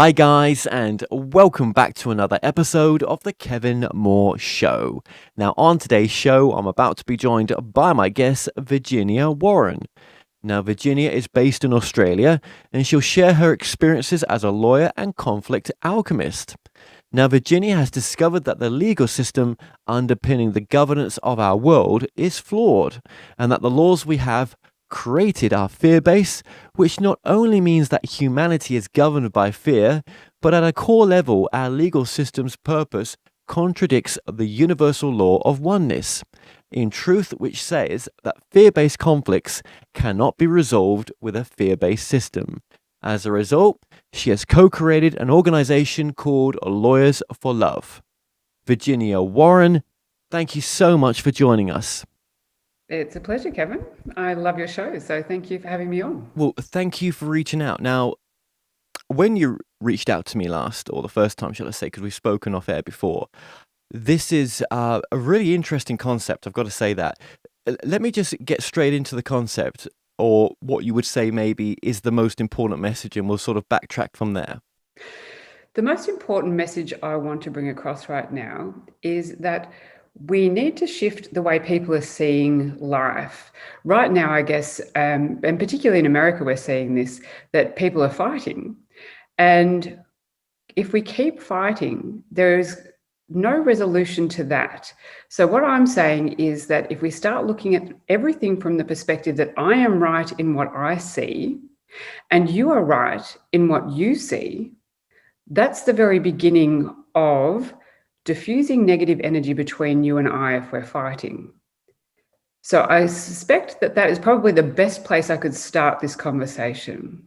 Hi, guys, and welcome back to another episode of The Kevin Moore Show. Now, on today's show, I'm about to be joined by my guest, Virginia Warren. Now, Virginia is based in Australia, and she'll share her experiences as a lawyer and conflict alchemist. Now, Virginia has discovered that the legal system underpinning the governance of our world is flawed, and that the laws we have created are fear-based, which not only means that humanity is governed by fear, but at a core level, our legal system's purpose contradicts the universal law of oneness. In truth, which says that fear-based conflicts cannot be resolved with a fear-based system. As a result, she has co-created an organization called Lawyers for Love. Virginia Warren, thank you so much for joining us. It's a pleasure, Kevin. I love your show, so thank you for having me on. Well, thank you for reaching out. Now, when you reached out to me last, or the first time, shall I say, because we've spoken off air before, this is a really interesting concept. I've got to say that. Let me just get straight into the concept, or what you would say maybe is the most important message, and we'll sort of backtrack from there. The most important message I want to bring across right now is that we need to shift the way people are seeing life. Right now, I guess, and particularly in America, we're seeing this, that people are fighting. And if we keep fighting, there's no resolution to that. So what I'm saying is that if we start looking at everything from the perspective that I am right in what I see, and you are right in what you see, that's the very beginning of diffusing negative energy between you and I if we're fighting. So I suspect that that is probably the best place I could start this conversation.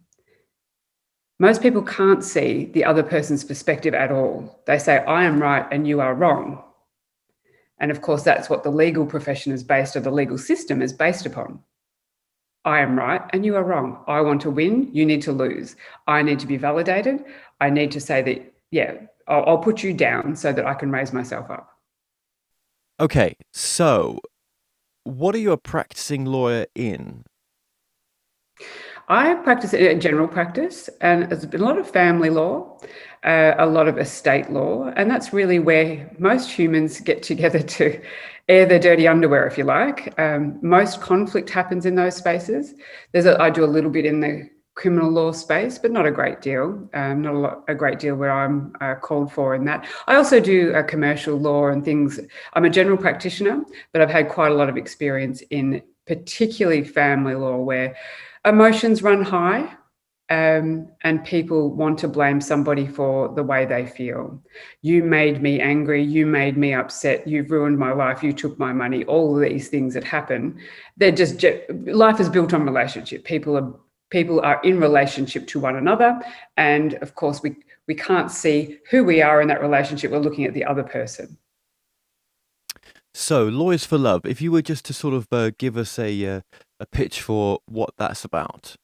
Most people can't see the other person's perspective at all. They say, I am right and you are wrong. And of course, that's what the legal profession is based, or the legal system is based upon. I am right and you are wrong. I want to win, you need to lose. I need to be validated. I need to say that, yeah, I'll put you down so that I can raise myself up. Okay, so what are you a practicing lawyer in? I practice in general practice, and there's been a lot of family law, a lot of estate law, and that's really where most humans get together to air their dirty underwear, if you like. Most conflict happens in those spaces. I do a little bit in the criminal law space, but not a great deal. A great deal where I'm called for in that. I also do commercial law and things. I'm a general practitioner, but I've had quite a lot of experience in particularly family law, where emotions run high, and people want to blame somebody for the way they feel. You made me angry. You made me upset. You've ruined my life. You took my money. All of these things that happen. Life is built on relationship. People are in relationship to one another. And of course, we can't see who we are in that relationship. We're looking at the other person. So, Lawyers for Love, if you were just to sort of give us a pitch for what that's about.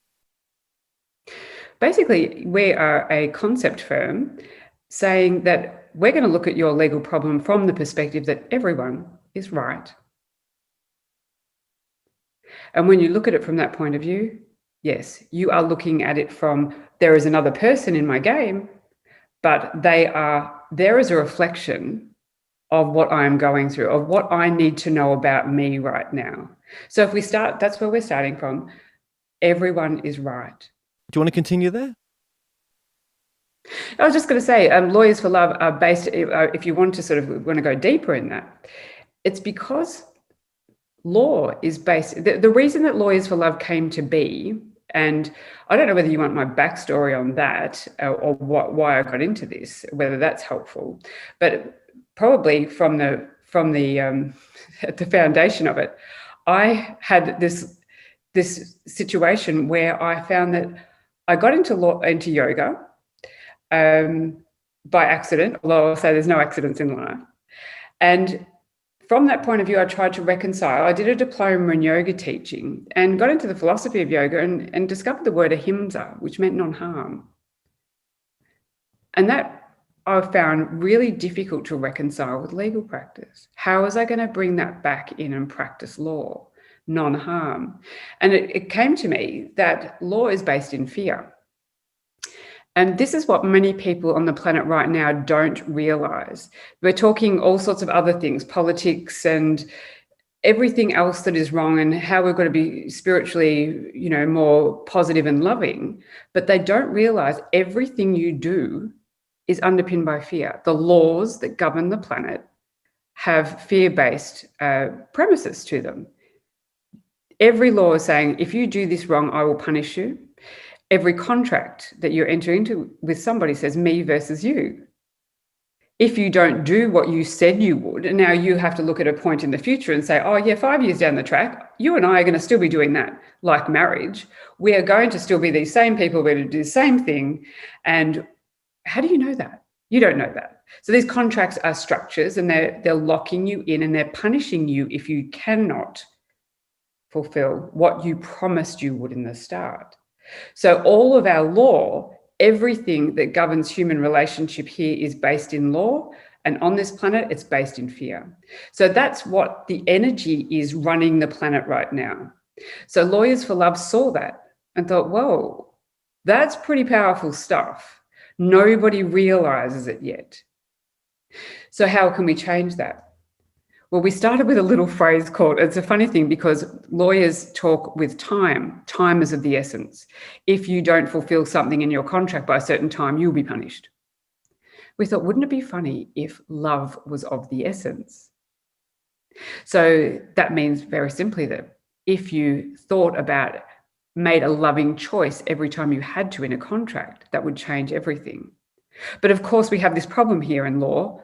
Basically, we are a concept firm saying that we're going to look at your legal problem from the perspective that everyone is right. And when you look at it from that point of view, yes, you are looking at it from, there is another person in my game, but there is a reflection of what I'm going through, of what I need to know about me right now. So if we start, that's where we're starting from. Everyone is right. Do you want to continue there? I was just going to say, Lawyers for Love are based, if you want to go deeper in that, it's because law is based, the reason that Lawyers for Love came to be, and I don't know whether you want my backstory on that or why I got into this, whether that's helpful, but probably from the at the foundation of it, I had this situation where I found that I got into yoga by accident, although I'll say there's no accidents in life. And from that point of view, I tried to reconcile. I did a diploma in yoga teaching and got into the philosophy of yoga and discovered the word ahimsa, which meant non-harm. And that I found really difficult to reconcile with legal practice. How was I going to bring that back in and practice law? Non-harm. And it came to me that law is based in fear. And this is what many people on the planet right now don't realize. We're talking all sorts of other things, politics and everything else that is wrong, and how we've got to be spiritually, more positive and loving. But they don't realize everything you do is underpinned by fear. The laws that govern the planet have fear-based premises to them. Every law is saying, if you do this wrong, I will punish you. Every contract that you enter into with somebody says me versus you. If you don't do what you said you would, and now you have to look at a point in the future and say, oh yeah, 5 years down the track, you and I are going to still be doing that, like marriage. We are going to still be these same people, we're going to do the same thing. And how do you know that? You don't know that. So these contracts are structures, and they're locking you in, and they're punishing you if you cannot fulfill what you promised you would in the start. So all of our law, everything that governs human relationship here is based in law, and on this planet, it's based in fear. So that's what the energy is running the planet right now. So Lawyers for Love saw that and thought, whoa, that's pretty powerful stuff. Nobody realizes it yet. So how can we change that? Well, we started with a little phrase called, it's a funny thing because lawyers talk with time. Time is of the essence. If you don't fulfill something in your contract by a certain time, you'll be punished. We thought, wouldn't it be funny if love was of the essence? So that means very simply that if you made a loving choice every time you had to in a contract, that would change everything. But of course, we have this problem here in law.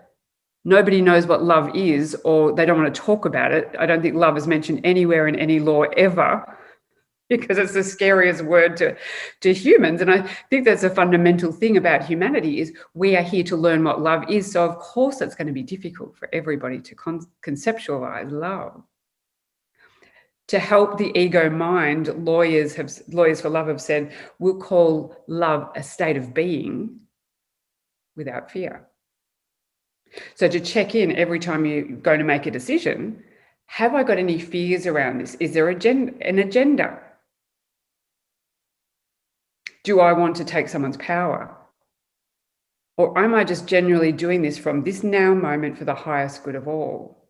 Nobody knows what love is, or they don't want to talk about it. I don't think love is mentioned anywhere in any law ever, because it's the scariest word to humans. And I think that's a fundamental thing about humanity is we are here to learn what love is. So of course it's going to be difficult for everybody to conceptualize love. To help the ego mind, Lawyers for Love have said, we'll call love a state of being without fear. So to check in every time you're going to make a decision, have I got any fears around this? Is there an agenda? Do I want to take someone's power? Or am I just generally doing this from this now moment for the highest good of all?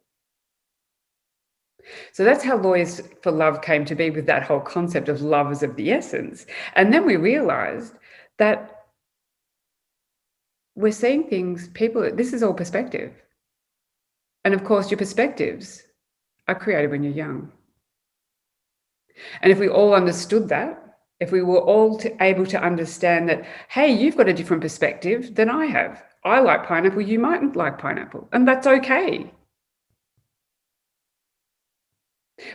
So that's how Lawyers for Love came to be, with that whole concept of love is of the essence. And then we realized that we're seeing things, this is all perspective. And of course, your perspectives are created when you're young. And if we all understood that, if we were all able to understand that, hey, you've got a different perspective than I have. I like pineapple, you mightn't like pineapple, and that's okay.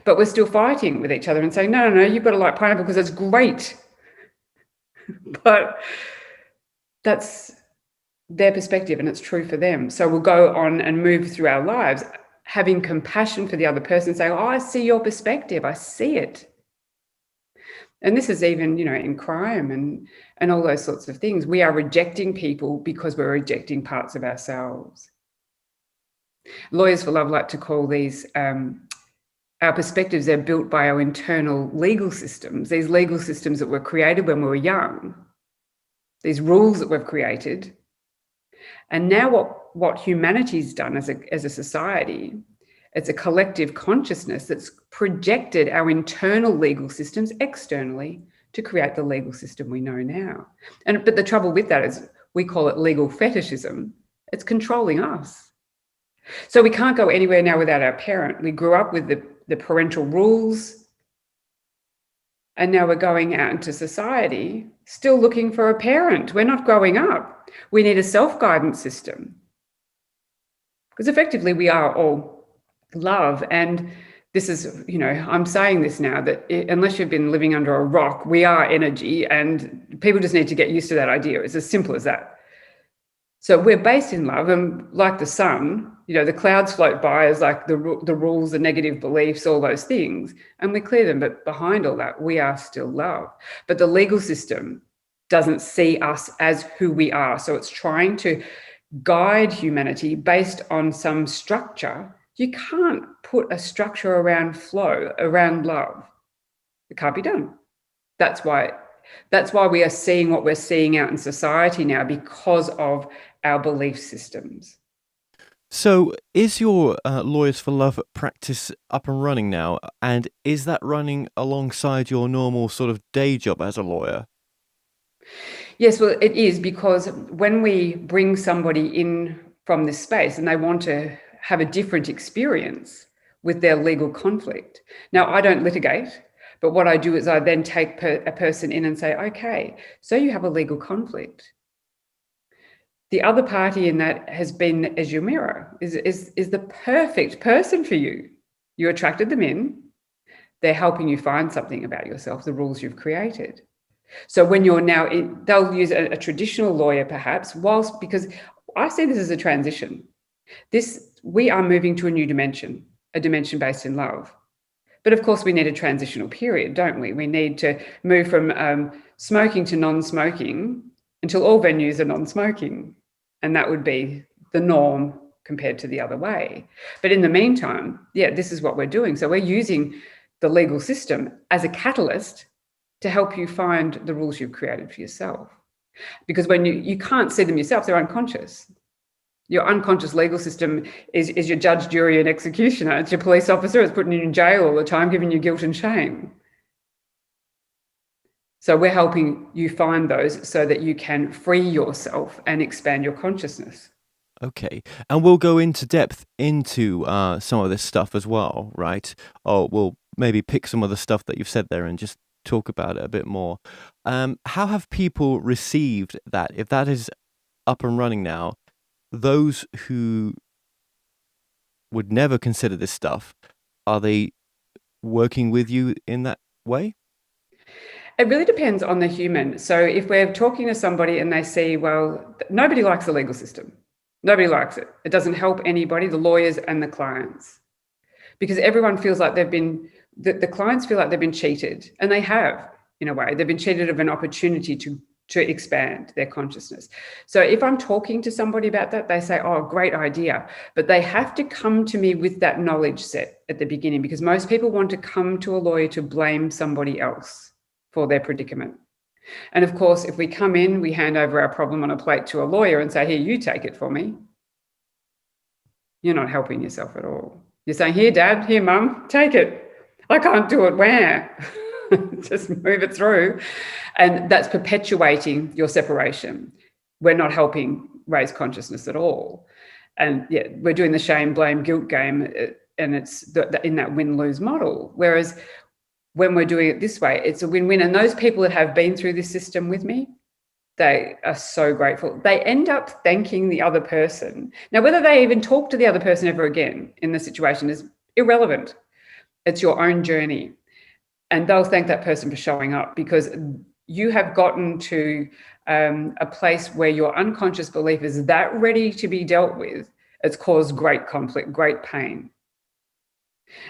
But we're still fighting with each other and saying, no, you've got to like pineapple because it's great. But that's their perspective and it's true for them. So we'll go on and move through our lives having compassion for the other person, saying, oh, I see your perspective, I see it. And this is even, in crime and all those sorts of things. We are rejecting people because we're rejecting parts of ourselves. Lawyers for Love like to call these our perspectives are built by our internal legal systems, these legal systems that were created when we were young, these rules that we've created. And now what humanity's done as a society, it's a collective consciousness that's projected our internal legal systems externally to create the legal system we know now. But the trouble with that is we call it legal fetishism. It's controlling us. So we can't go anywhere now without our parent. We grew up with the parental rules, and now we're going out into society still looking for a parent. We're not growing up. We need a self-guidance system. Because effectively we are all love. And this is, I'm saying this now, that unless you've been living under a rock, we are energy, and people just need to get used to that idea. It's as simple as that. So we're based in love, and like the sun, the clouds float by as like the rules, the negative beliefs, all those things, and we clear them. But behind all that, we are still love. But the legal system doesn't see us as who we are. So it's trying to guide humanity based on some structure. You can't put a structure around flow, around love. It can't be done. That's why That's why we are seeing what we're seeing out in society now, because of our belief systems. So, is your Lawyers for Love practice up and running now? And is that running alongside your normal sort of day job as a lawyer? Yes, well, it is, because when we bring somebody in from this space and they want to have a different experience with their legal conflict. Now, I don't litigate, but what I do is I then take a person in and say, okay, so you have a legal conflict. The other party in that has been as your mirror, is the perfect person for you. You attracted them in. They're helping you find something about yourself, the rules you've created. So when you're now in, they'll use a traditional lawyer perhaps, because I see this as a transition. We are moving to a new dimension, a dimension based in love. But of course, we need a transitional period, don't we? We need to move from smoking to non-smoking until all venues are non-smoking. And that would be the norm compared to the other way. But in the meantime, this is what we're doing. So we're using the legal system as a catalyst to help you find the rules you've created for yourself. Because when you can't see them yourself, they're unconscious. Your unconscious legal system is your judge, jury, and executioner. It's your police officer. It's putting you in jail all the time, giving you guilt and shame. So we're helping you find those so that you can free yourself and expand your consciousness. Okay, and we'll go into depth into some of this stuff as well, right? Or we'll maybe pick some of the stuff that you've said there and just talk about it a bit more. How have people received that? If that is up and running now, those who would never consider this stuff, are they working with you in that way? It really depends on the human. So if we're talking to somebody and they see, well, nobody likes the legal system. Nobody likes it. It doesn't help anybody, the lawyers and the clients, because everyone feels like the clients feel like they've been cheated, and they have, in a way. They've been cheated of an opportunity to expand their consciousness. So if I'm talking to somebody about that, they say, oh, great idea. But they have to come to me with that knowledge set at the beginning, because most people want to come to a lawyer to blame somebody else for their predicament. And of course, if we come in, we hand over our problem on a plate to a lawyer and say, here, you take it for me. You're not helping yourself at all. You're saying, here, Dad, here, Mum, take it. I can't do it. Where? Just move it through. And that's perpetuating your separation. We're not helping raise consciousness at all. And we're doing the shame, blame, guilt game, and it's in that win-lose model. Whereas when we're doing it this way, it's a win-win. And those people that have been through this system with me, they are so grateful. They end up thanking the other person. Now, whether they even talk to the other person ever again in the situation is irrelevant. It's your own journey. And they'll thank that person for showing up, because you have gotten to a place where your unconscious belief is that ready to be dealt with. It's caused great conflict, great pain.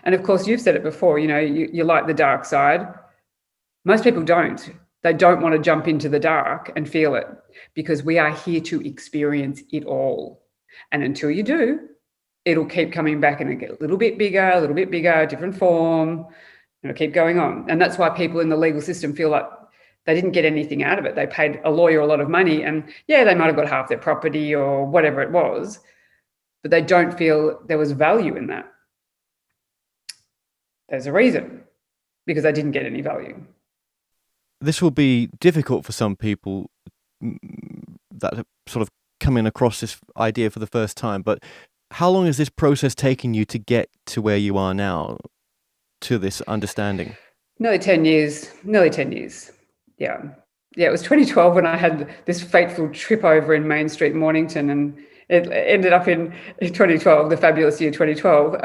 And of course, you've said it before, you like the dark side. Most people don't. They don't want to jump into the dark and feel it, because we are here to experience it all. And until you do, it'll keep coming back and get a little bit bigger, different form. It'll keep going on. And that's why people in the legal system feel like they didn't get anything out of it. They paid a lawyer a lot of money, and they might have got half their property or whatever it was, but they don't feel there was value in that. There's a reason, because they didn't get any value. This will be difficult for some people that have sort of coming across this idea for the first time, but how long has this process taken you to get to where you are now, to this understanding? Nearly 10 years. Yeah. It was 2012 when I had this fateful trip over in Main Street, Mornington, and it ended up in 2012, the fabulous year 2012,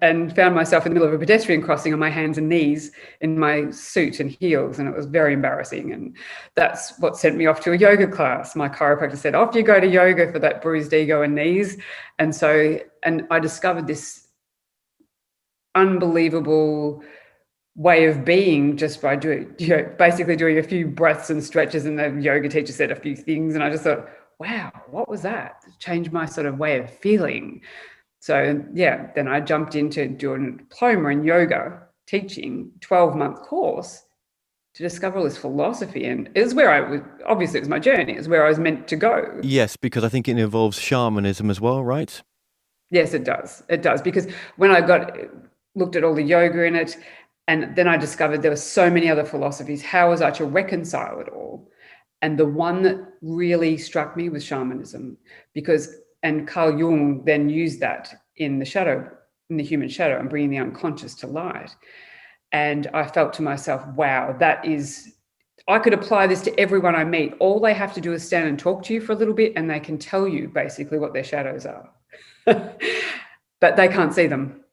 and found myself in the middle of a pedestrian crossing on my hands and knees in my suit and heels, and it was very embarrassing. And that's what sent me off to a yoga class. My chiropractor said, off you go to yoga for that bruised ego and knees. And I discovered this unbelievable way of being just by basically doing a few breaths and stretches, and the yoga teacher said a few things, and I just thought, wow, what was that? It changed my sort of way of feeling. So then I jumped into doing a diploma in yoga teaching, 12-month course to discover all this philosophy. And it was where I was, obviously, it was my journey. It was where I was meant to go. Yes, because I think it involves shamanism as well, right? Yes, it does. It does. Because when I looked at all the yoga in it, and then I discovered there were so many other philosophies. How was I to reconcile it all? And the one that really struck me was shamanism, and Carl Jung then used that in the human shadow, and bringing the unconscious to light. And I felt to myself, wow, I could apply this to everyone I meet. All they have to do is stand and talk to you for a little bit, and they can tell you basically what their shadows are. But they can't see them.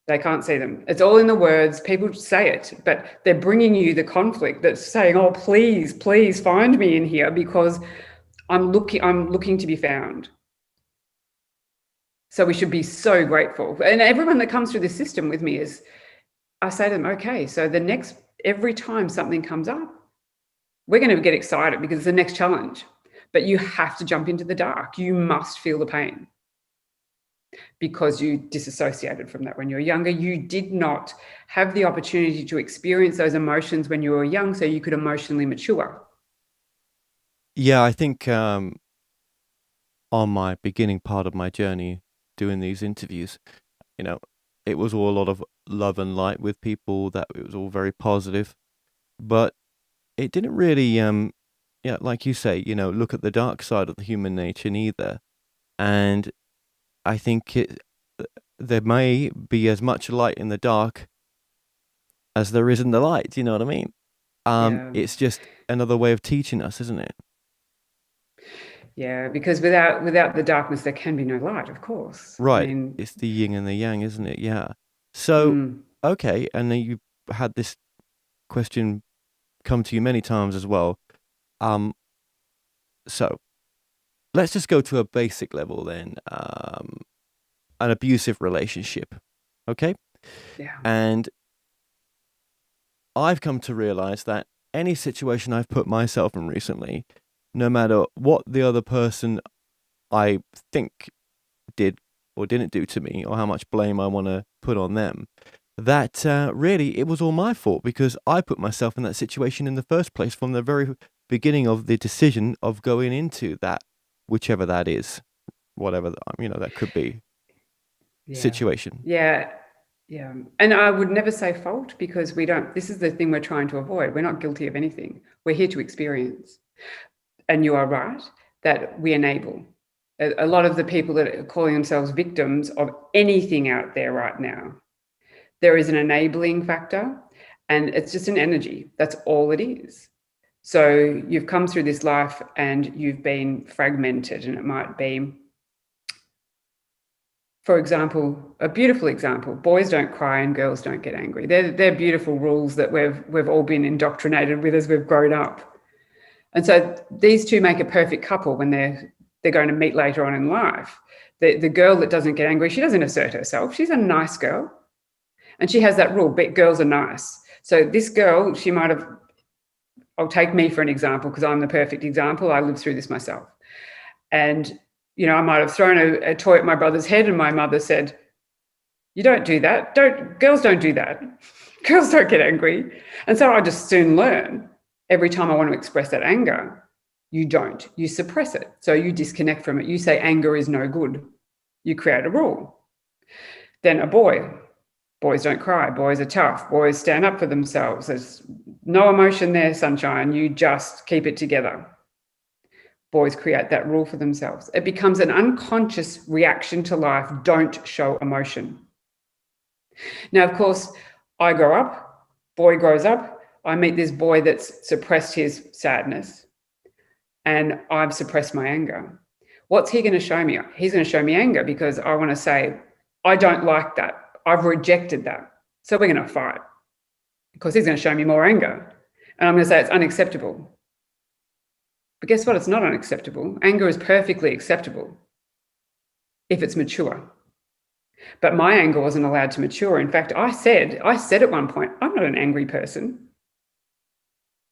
They can't see them. It's all in the words. People say it, but they're bringing you the conflict that's saying, oh, please, please find me in here, because I'm looking to be found. So we should be so grateful. And everyone that comes through this system with me I say to them, okay, so every time something comes up, we're going to get excited because it's the next challenge. But you have to jump into the dark. You must feel the pain, because you disassociated from that when you were younger. You did not have the opportunity to experience those emotions when you were young, so you could emotionally mature. Yeah, I think on my beginning part of my journey doing these interviews, it was all a lot of love and light with people, that it was all very positive, but it didn't really, like you say, look at the dark side of the human nature neither. And I think there may be as much light in the dark as there is in the light. You know what I mean? Yeah. It's just another way of teaching us, isn't it? Yeah, because without the darkness, there can be no light, of course. Right. I mean, It's the yin and the yang, isn't it? Yeah. So, okay. And then you had this question come to you many times as well. So let's just go to a basic level then. An abusive relationship. Okay. yeah. And I've come to realize that any situation I've put myself in recently, no matter what the other person I think did or didn't do to me, or how much blame I want to put on them, that really it was all my fault, because I put myself in that situation in the first place from the very beginning of the decision of going into that, whichever that is, whatever, that could be situation. Yeah. Yeah. And I would never say fault, because this is the thing we're trying to avoid. We're not guilty of anything. We're here to experience. And you are right that we enable. A lot of the people that are calling themselves victims of anything out there right now, there is an enabling factor, and it's just an energy. That's all it is. So you've come through this life and you've been fragmented, and it might be, for example, a beautiful example, boys don't cry and girls don't get angry. They're beautiful rules that we've all been indoctrinated with as we've grown up. And so these two make a perfect couple when they're going to meet later on in life. The girl that doesn't get angry, she doesn't assert herself. She's a nice girl. And she has that rule, but girls are nice. So this girl, I'll take me for an example, because I'm the perfect example. I lived through this myself. And I might have thrown a toy at my brother's head, and my mother said, "You don't do that. Girls don't do that. Girls don't get angry." And so I just soon learn, every time I want to express that anger, you don't. You suppress it. So you disconnect from it. You say anger is no good. You create a rule. Then a boy. Boys don't cry. Boys are tough. Boys stand up for themselves. There's no emotion there, sunshine. You just keep it together. Boys create that rule for themselves. It becomes an unconscious reaction to life. Don't show emotion. Now, of course, I grow up, boy grows up. I meet this boy that's suppressed his sadness, and I've suppressed my anger. What's he going to show me? He's going to show me anger, because I want to say, I don't like that. I've rejected that. So we're going to fight, because he's going to show me more anger. And I'm going to say it's unacceptable. But guess what? It's not unacceptable. Anger is perfectly acceptable if it's mature. But my anger wasn't allowed to mature. In fact, I said at one point, I'm not an angry person.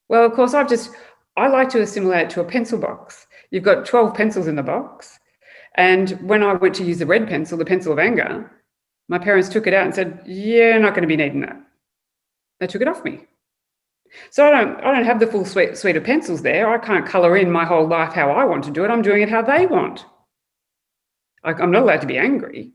Well, of course, I like to assimilate it to a pencil box. You've got 12 pencils in the box. And when I went to use the red pencil, the pencil of anger, my parents took it out and said, "You're not going to be needing that." They took it off me. So I don't have the full suite of pencils there. I can't color in my whole life how I want to do it. I'm doing it how they want. I'm not allowed to be angry,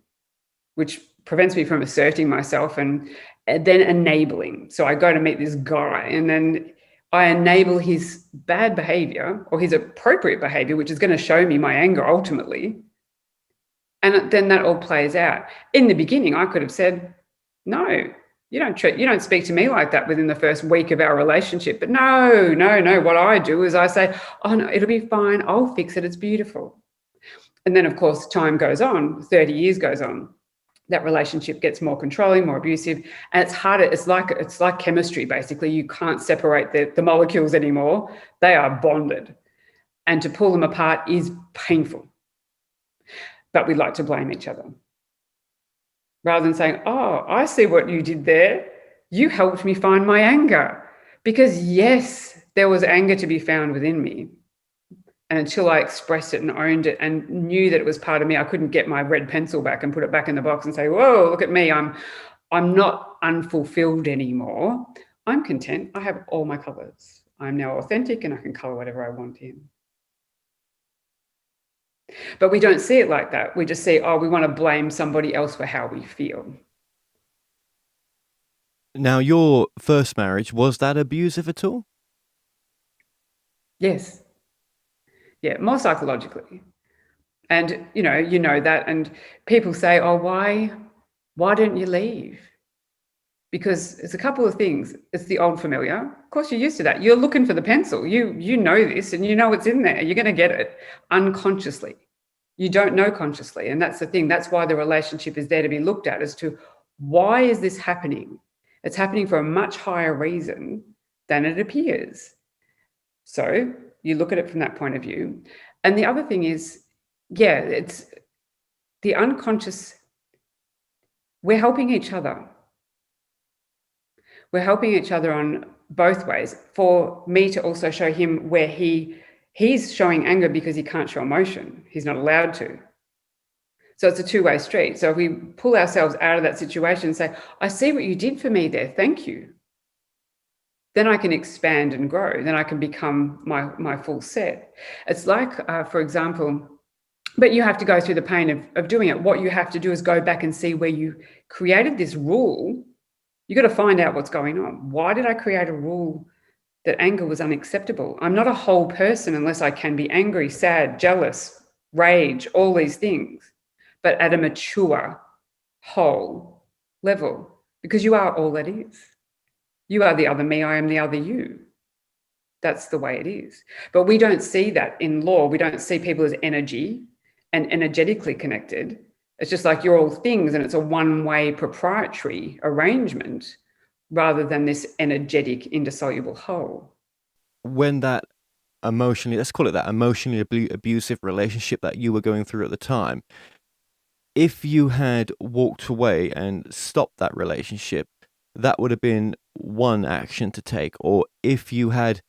which prevents me from asserting myself and then enabling. So I go to meet this guy and then I enable his bad behavior or his appropriate behavior, which is going to show me my anger ultimately. And then that all plays out. In the beginning, I could have said, no, you don't speak to me like that within the first week of our relationship. But no. What I do is I say, oh, no, it'll be fine. I'll fix it. It's beautiful. And then, of course, time goes on, 30 years goes on. That relationship gets more controlling, more abusive, and it's harder. It's like chemistry, basically. You can't separate the molecules anymore. They are bonded. And to pull them apart is painful. But we like to blame each other. Rather than saying, oh, I see what you did there. You helped me find my anger. Because yes, there was anger to be found within me. And until I expressed it and owned it and knew that it was part of me, I couldn't get my red pencil back and put it back in the box and say, whoa, look at me. I'm not unfulfilled anymore. I'm content. I have all my colors. I'm now authentic and I can color whatever I want in. But we don't see it like that. We just see, oh, we want to blame somebody else for how we feel. Now, your first marriage, was that abusive at all? Yes. Yeah, more psychologically. And, you know that. And people say, oh, why don't you leave? Because it's a couple of things. It's the old familiar. Of course, you're used to that. You're looking for the pencil. You know this and you know it's in there. You're going to get it unconsciously. You don't know consciously. And that's the thing. That's why the relationship is there to be looked at as to why is this happening? It's happening for a much higher reason than it appears. So you look at it from that point of view. And the other thing is, yeah, it's the unconscious. We're helping each other. We're helping each other on both ways. For me to also show him where he's showing anger because he can't show emotion. He's not allowed to. So it's a two-way street. So if we pull ourselves out of that situation and say, I see what you did for me there, thank you. Then I can expand and grow. Then I can become my full set. It's like, for example, but you have to go through the pain of doing it. What you have to do is go back and see where you created this rule. You got to find out what's going on. Why did I create a rule that anger was unacceptable? I'm not a whole person unless I can be angry, sad, jealous, rage, all these things, but at a mature, whole level, because you are all that is. You are the other me, I am the other you. That's the way it is. But we don't see that in law. We don't see people as energy and energetically connected. It's just like you're all things and it's a one-way proprietary arrangement rather than this energetic, indissoluble whole. When that let's call it that emotionally abusive relationship that you were going through at the time, if you had walked away and stopped that relationship, that would have been one action to take. Or if you had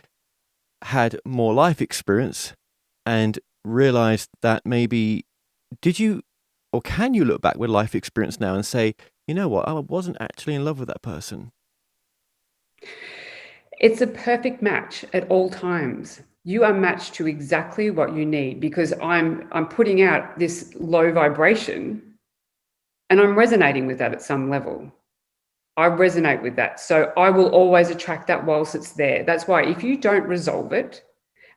more life experience and realized that maybe, did you, or can you look back with life experience now and say, you know what, I wasn't actually in love with that person? It's a perfect match at all times. You are matched to exactly what you need because I'm putting out this low vibration and I'm resonating with that at some level. I resonate with that. So I will always attract that whilst it's there. That's why if you don't resolve it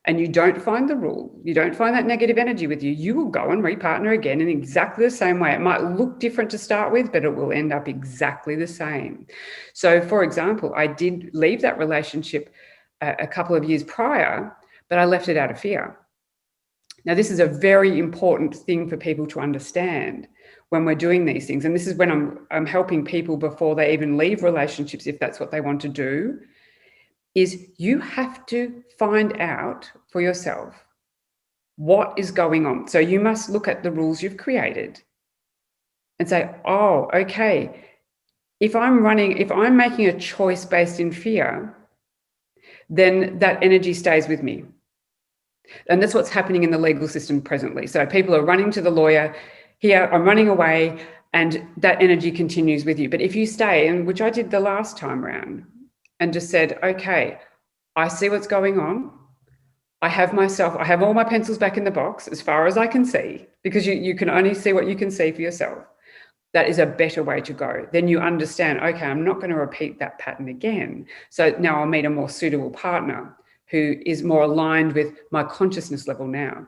and you don't find the rule, you don't find that negative energy with you, you will go and repartner again in exactly the same way. It might look different to start with, but it will end up exactly the same. So for example, I did leave that relationship a couple of years prior, but I left it out of fear. Now, this is a very important thing for people to understand when we're doing these things. And this is when I'm helping people before they even leave relationships, if that's what they want to do, is you have to find out for yourself what is going on. So you must look at the rules you've created and say, oh, okay, if I'm making a choice based in fear, then that energy stays with me. And that's what's happening in the legal system presently. So people are running to the lawyer, here I'm running away, and that energy continues with you. But if you stay, and which I did the last time around, and just said, okay, I see what's going on. I have all my pencils back in the box as far as I can see, because you can only see what you can see for yourself. That is a better way to go. Then you understand, okay, I'm not going to repeat that pattern again. So now I'll meet a more suitable partner who is more aligned with my consciousness level now.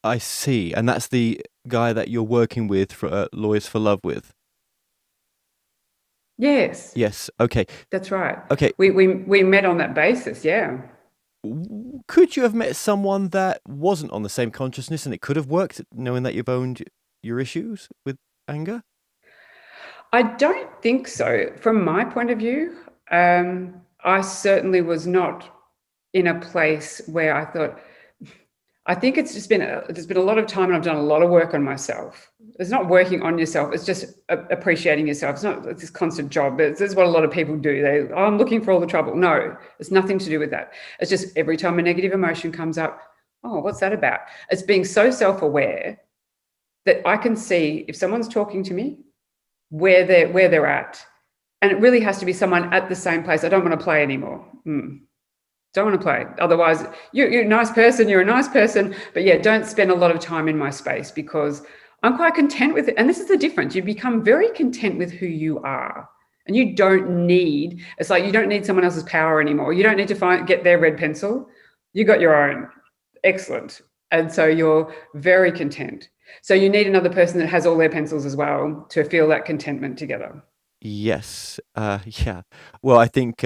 I see. And that's the guy that you're working with for Lawyers for Love with? Yes. Yes. Okay. That's right. Okay. We met on that basis, yeah. Could you have met someone that wasn't on the same consciousness and it could have worked, knowing that you've owned your issues with anger? I don't think so. From my point of view, I certainly was not in a place where I thought, I think it's just been there's been a lot of time and I've done a lot of work on myself. It's not working on yourself. It's just appreciating yourself. It's not this constant job. This is what a lot of people do. I'm looking for all the trouble. No, it's nothing to do with that. It's just every time a negative emotion comes up, oh, what's that about? It's being so self-aware that I can see if someone's talking to me, where they're at. And it really has to be someone at the same place. I don't want to play anymore. Don't want to play. Otherwise, you're a nice person, but yeah, don't spend a lot of time in my space, because I'm quite content with it. And this is the difference. You become very content with who you are. And you don't need, it's like you don't need someone else's power anymore. You don't need to get their red pencil. You got your own. Excellent. And so you're very content. So you need another person that has all their pencils as well to feel that contentment together. Yes. Yeah. Well, I think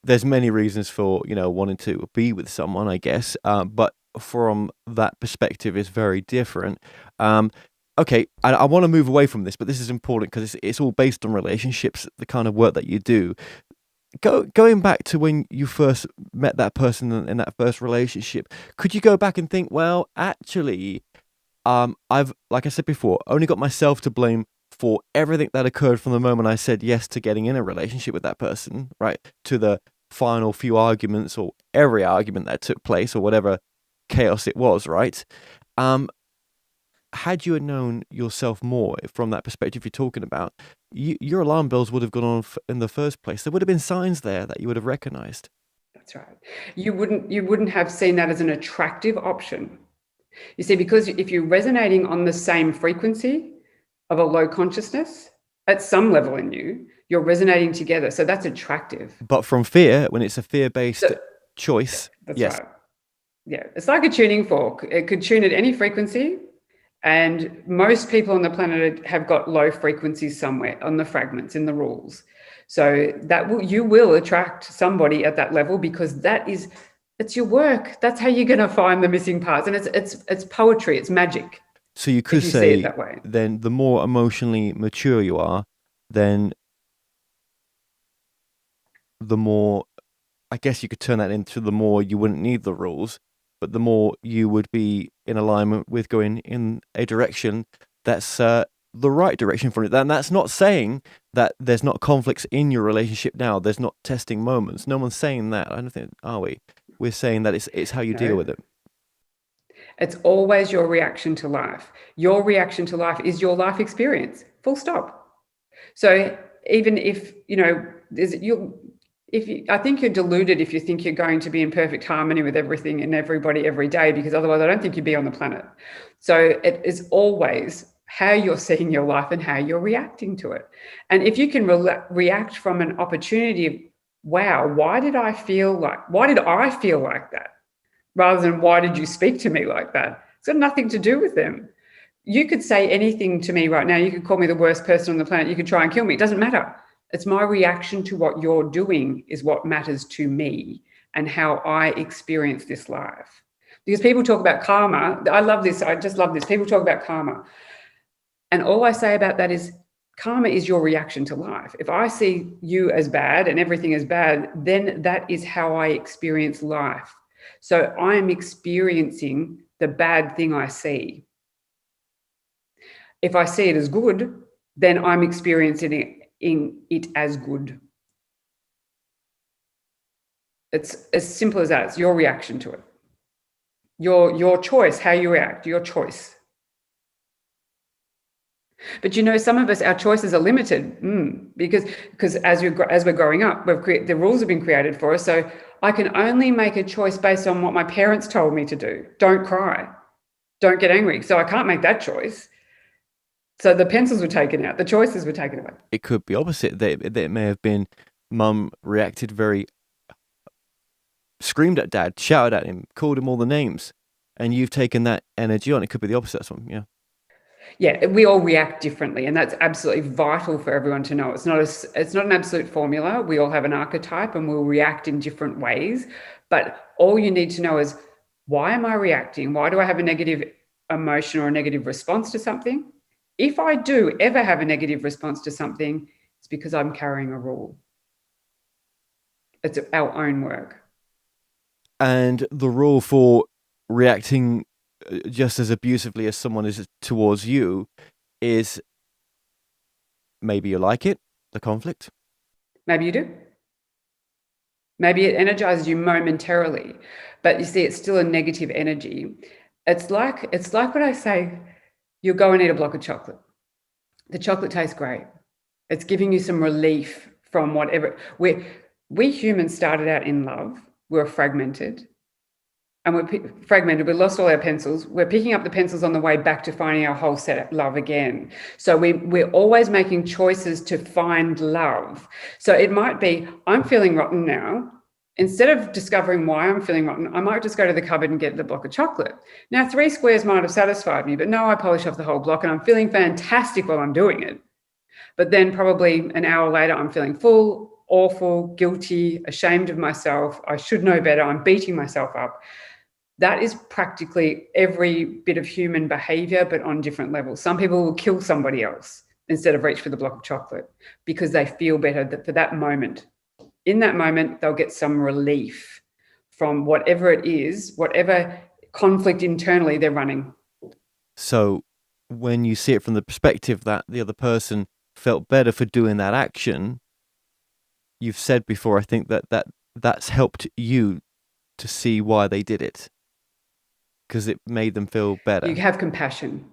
there's many reasons for, wanting to be with someone, I guess. But from that perspective, it's very different. Okay, I want to move away from this, but this is important because it's all based on relationships, the kind of work that you do. Going back to when you first met that person in that first relationship, could you go back and think, well, actually, I've, like I said before, only got myself to blame for everything that occurred from the moment I said yes to getting in a relationship with that person, right, to the final few arguments or every argument that took place or whatever chaos it was, right? Had you known yourself more from that perspective you're talking about, your alarm bells would have gone on in the first place. There would have been signs there that you would have recognized. That's right. You wouldn't have seen that as an attractive option. You see, because if you're resonating on the same frequency of a low consciousness, at some level in you, you're resonating together. So that's attractive. But from fear, when it's a fear-based choice, that's yes. Right. Yeah, it's like a tuning fork. It could tune at any frequency. And most people on the planet have got low frequencies somewhere on the fragments in the rules. So you will attract somebody at that level, because it's your work. That's how you're going to find the missing parts. And it's poetry. It's magic. So you could say it that way. Then the more emotionally mature you are, then the more, I guess you could turn that into the more you wouldn't need the rules, but the more you would be in alignment with going in a direction that's the right direction for it. And that's not saying that there's not conflicts in your relationship now. There's not testing moments. No one's saying that. I don't think, are we? We're saying that it's how you deal with it. It's always your reaction to life. Your reaction to life is your life experience, full stop. So even if, I think you're deluded if you think you're going to be in perfect harmony with everything and everybody every day, because otherwise I don't think you'd be on the planet. So it is always how you're seeing your life and how you're reacting to it. And if you can react from an opportunity of, wow, why did I feel like that? Rather than why did you speak to me like that? It's got nothing to do with them. You could say anything to me right now. You could call me the worst person on the planet. You could try and kill me. It doesn't matter. It's my reaction to what you're doing is what matters to me and how I experience this life. Because people talk about karma. I love this. I just love this. People talk about karma. And all I say about that is karma is your reaction to life. If I see you as bad and everything is bad, then that is how I experience life. So I'm experiencing the bad thing I see. If I see it as good, then I'm experiencing it as good. It's as simple as that. It's your reaction to it. Your choice, how you react, your choice. But some of us, our choices are limited because as we're growing up, the rules have been created for us. So I can only make a choice based on what my parents told me to do. Don't cry, don't get angry. So I can't make that choice. So the pencils were taken out, the choices were taken away. It could be opposite. They may have been mum reacted very, screamed at dad, shouted at him, called him all the names, and you've taken that energy on. It could be the opposite. That's one, yeah. Yeah, we all react differently, and that's absolutely vital for everyone to know. It's not an absolute formula. We all have an archetype and we'll react in different ways. But all you need to know is, why am I reacting? Why do I have a negative emotion or a negative response to something? If I do ever have a negative response to something, it's because I'm carrying a rule. It's our own work. And the rule for reacting just as abusively as someone is towards you is, maybe you like it, the conflict. Maybe you do. Maybe it energizes you momentarily, but you see, it's still a negative energy. It's like what I say, you'll go and eat a block of chocolate. The chocolate tastes great. It's giving you some relief from whatever. We humans started out in love. We were fragmented. And we're fragmented. We lost all our pencils. We're picking up the pencils on the way back to finding our whole set of love again. So we're always making choices to find love. So it might be, I'm feeling rotten now. Instead of discovering why I'm feeling rotten, I might just go to the cupboard and get the block of chocolate. Now, 3 squares might have satisfied me, but no, I polish off the whole block and I'm feeling fantastic while I'm doing it. But then probably an hour later, I'm feeling full, awful, guilty, ashamed of myself. I should know better. I'm beating myself up. That is practically every bit of human behavior, but on different levels. Some people will kill somebody else instead of reach for the block of chocolate because they feel better for that moment. In that moment, they'll get some relief from whatever it is, whatever conflict internally they're running. So when you see it from the perspective that the other person felt better for doing that action, you've said before, I think that's helped you to see why they did it, because it made them feel better. You have compassion.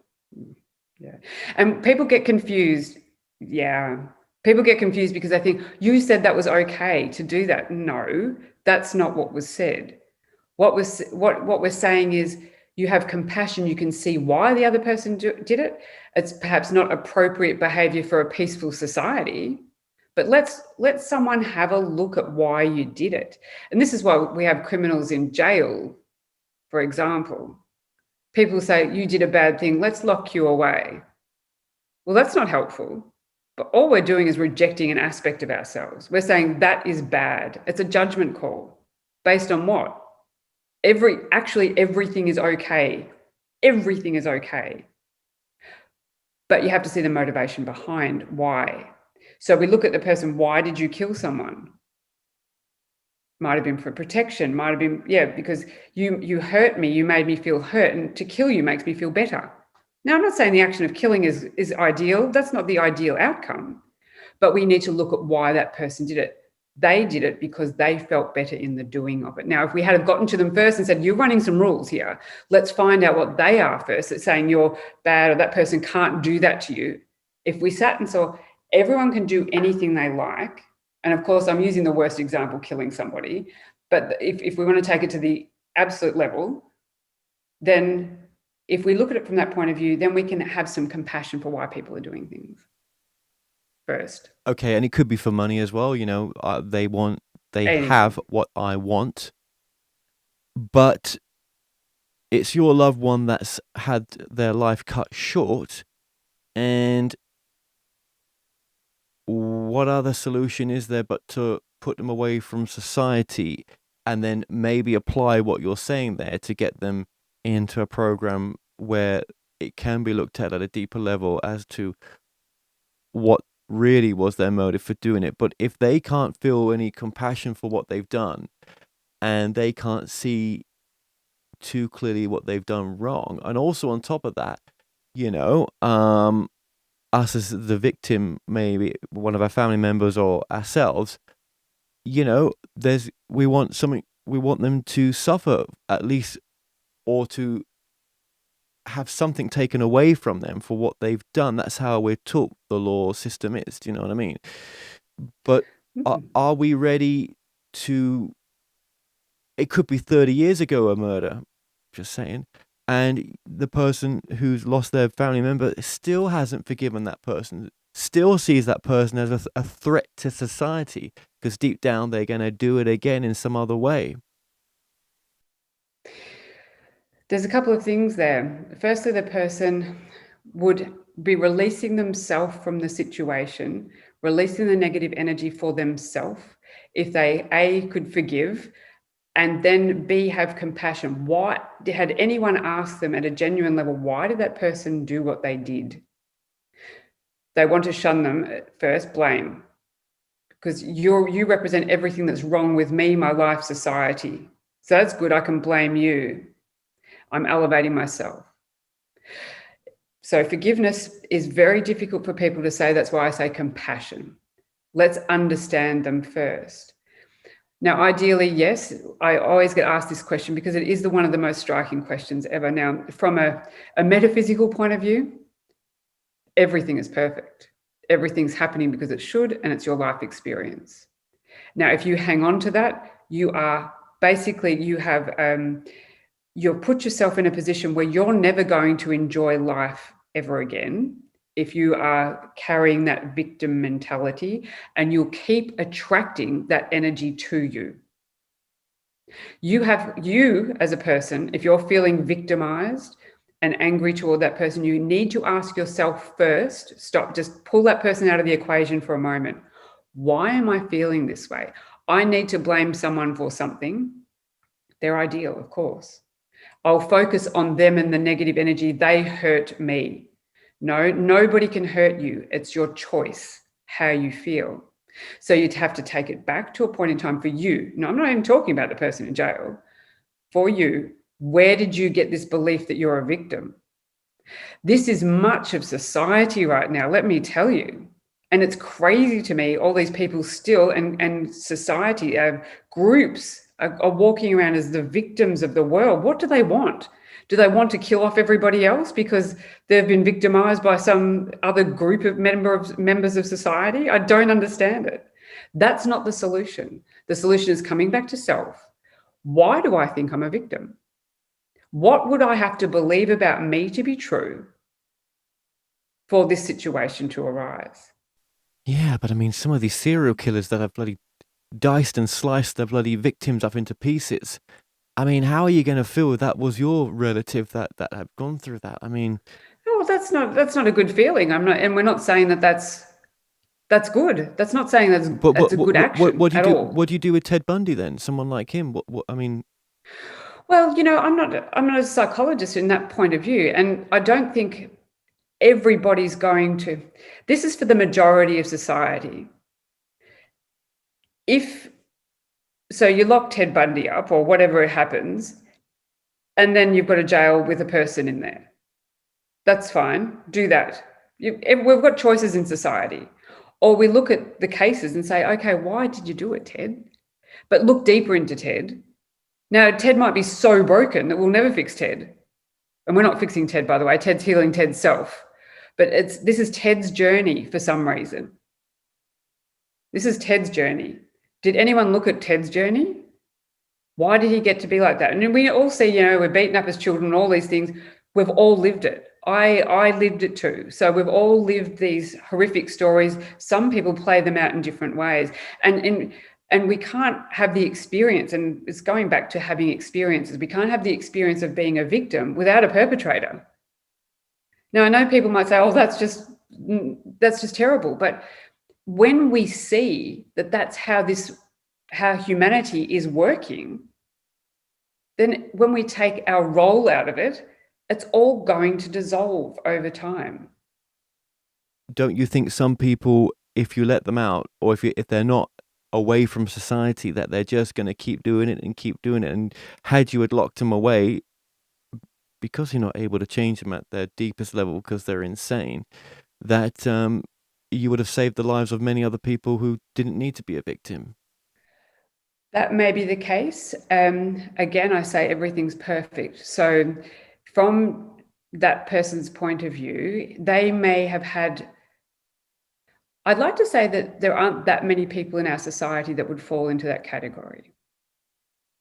Yeah. And people get confused. Yeah. People get confused because they think, you said that was okay to do that. No, that's not what was said. What we're saying is, you have compassion. You can see why the other person did it. It's perhaps not appropriate behavior for a peaceful society, but let someone have a look at why you did it. And this is why we have criminals in jail, for example. People say, you did a bad thing, let's lock you away. Well, that's not helpful. But all we're doing is rejecting an aspect of ourselves. We're saying that is bad. It's a judgment call. Based on what? Everything is okay. Everything is okay. But you have to see the motivation behind why. So we look at the person, why did you kill someone? Might have been for protection, might have been, because you hurt me, you made me feel hurt, and to kill you makes me feel better. Now, I'm not saying the action of killing is ideal. That's not the ideal outcome. But we need to look at why that person did it. They did it because they felt better in the doing of it. Now, if we had gotten to them first and said, you're running some rules here, let's find out what they are first. It's saying you're bad or that person can't do that to you. If we sat and saw everyone can do anything they like, and of course, I'm using the worst example, killing somebody, but if we want to take it to the absolute level, then if we look at it from that point of view, then we can have some compassion for why people are doing things first. Okay, and it could be for money as well. They have what I want, but it's your loved one that's had their life cut short, and what other solution is there but to put them away from society and then maybe apply what you're saying there to get them into a program where it can be looked at a deeper level as to what really was their motive for doing it. But if they can't feel any compassion for what they've done, and they can't see too clearly what they've done wrong, and also on top of that, us as the victim, maybe one of our family members or ourselves, we want them to suffer at least, or to have something taken away from them for what they've done. That's how we're taught the law system is. Do you know what I mean? But Mm. are we ready to? It could be 30 years ago a murder, just saying, and the person who's lost their family member still hasn't forgiven that person, still sees that person as a threat to society because deep down they're going to do it again in some other way. There's a couple of things there. Firstly, the person would be releasing themselves from the situation, releasing the negative energy for themselves if they A, could forgive, and then B, have compassion. Why had anyone asked them at a genuine level, why did that person do what they did? They want to shun them at first, blame. Because you represent everything that's wrong with me, my life, society. So that's good, I can blame you. I'm elevating myself. So forgiveness is very difficult for people to say. That's why I say compassion. Let's understand them first. Now, ideally, yes, I always get asked this question because it is one of the most striking questions ever. Now, from a metaphysical point of view, everything is perfect. Everything's happening because it should, and it's your life experience. Now, if you hang on to that, you are basically, you'll put yourself in a position where you're never going to enjoy life ever again if you are carrying that victim mentality, and you'll keep attracting that energy to you. You as a person, if you're feeling victimized and angry toward that person, you need to ask yourself first, stop, just pull that person out of the equation for a moment. Why am I feeling this way? I need to blame someone for something. They're ideal, of course. I'll focus on them and the negative energy. They hurt me. No, nobody can hurt you. It's your choice how you feel. So you'd have to take it back to a point in time for you. No, I'm not even talking about the person in jail. For you, where did you get this belief that you're a victim? This is much of society right now, let me tell you. And it's crazy to me, all these people still, and society, groups are walking around as the victims of the world. What do they want? Do they want to kill off everybody else because they've been victimized by some other group of members of society? I don't understand it. That's not the solution. The solution is coming back to self. Why do I think I'm a victim? What would I have to believe about me to be true for this situation to arise? Yeah, but I mean, some of these serial killers that have bloody diced and sliced their bloody victims up into pieces. I mean, how are you going to feel if that was your relative that had gone through that? I mean, Oh, that's not a good feeling. I'm not, and we're not saying that that's good. That's not saying but that's a good action what do you at do? all. What do you do with Ted Bundy then? Someone like him? What? I mean, Well, I'm not a psychologist in that point of view, and I don't think everybody's going to. This is for the majority of society. If so, you lock Ted Bundy up or whatever happens, and then you've got a jail with a person in there. That's fine. Do that. We've got choices in society. Or we look at the cases and say, okay, why did you do it, Ted? But look deeper into Ted. Now, Ted might be so broken that we'll never fix Ted. And we're not fixing Ted, by the way. Ted's healing Ted's self. But this is Ted's journey for some reason. This is Ted's journey. Did anyone look at Ted's journey? Why did he get to be like that? And we all see, we're beaten up as children, all these things. We've all lived it. I lived it too. So we've all lived these horrific stories. Some people play them out in different ways. And we can't have the experience, and it's going back to having experiences. We can't have the experience of being a victim without a perpetrator. Now, I know people might say, oh, that's just terrible. But when we see that that's how humanity is working, then when we take our role out of it, it's all going to dissolve over time. don't you think some people, if you let them out, or if they're not away from society, that they're just going to keep doing it and keep doing it? And had you had locked them away, because you're not able to change them at their deepest level because they're insane, that you would have saved the lives of many other people who didn't need to be a victim. That may be the case. Again, I say everything's perfect. So from that person's point of view, they may have had. I'd like to say that there aren't that many people in our society that would fall into that category.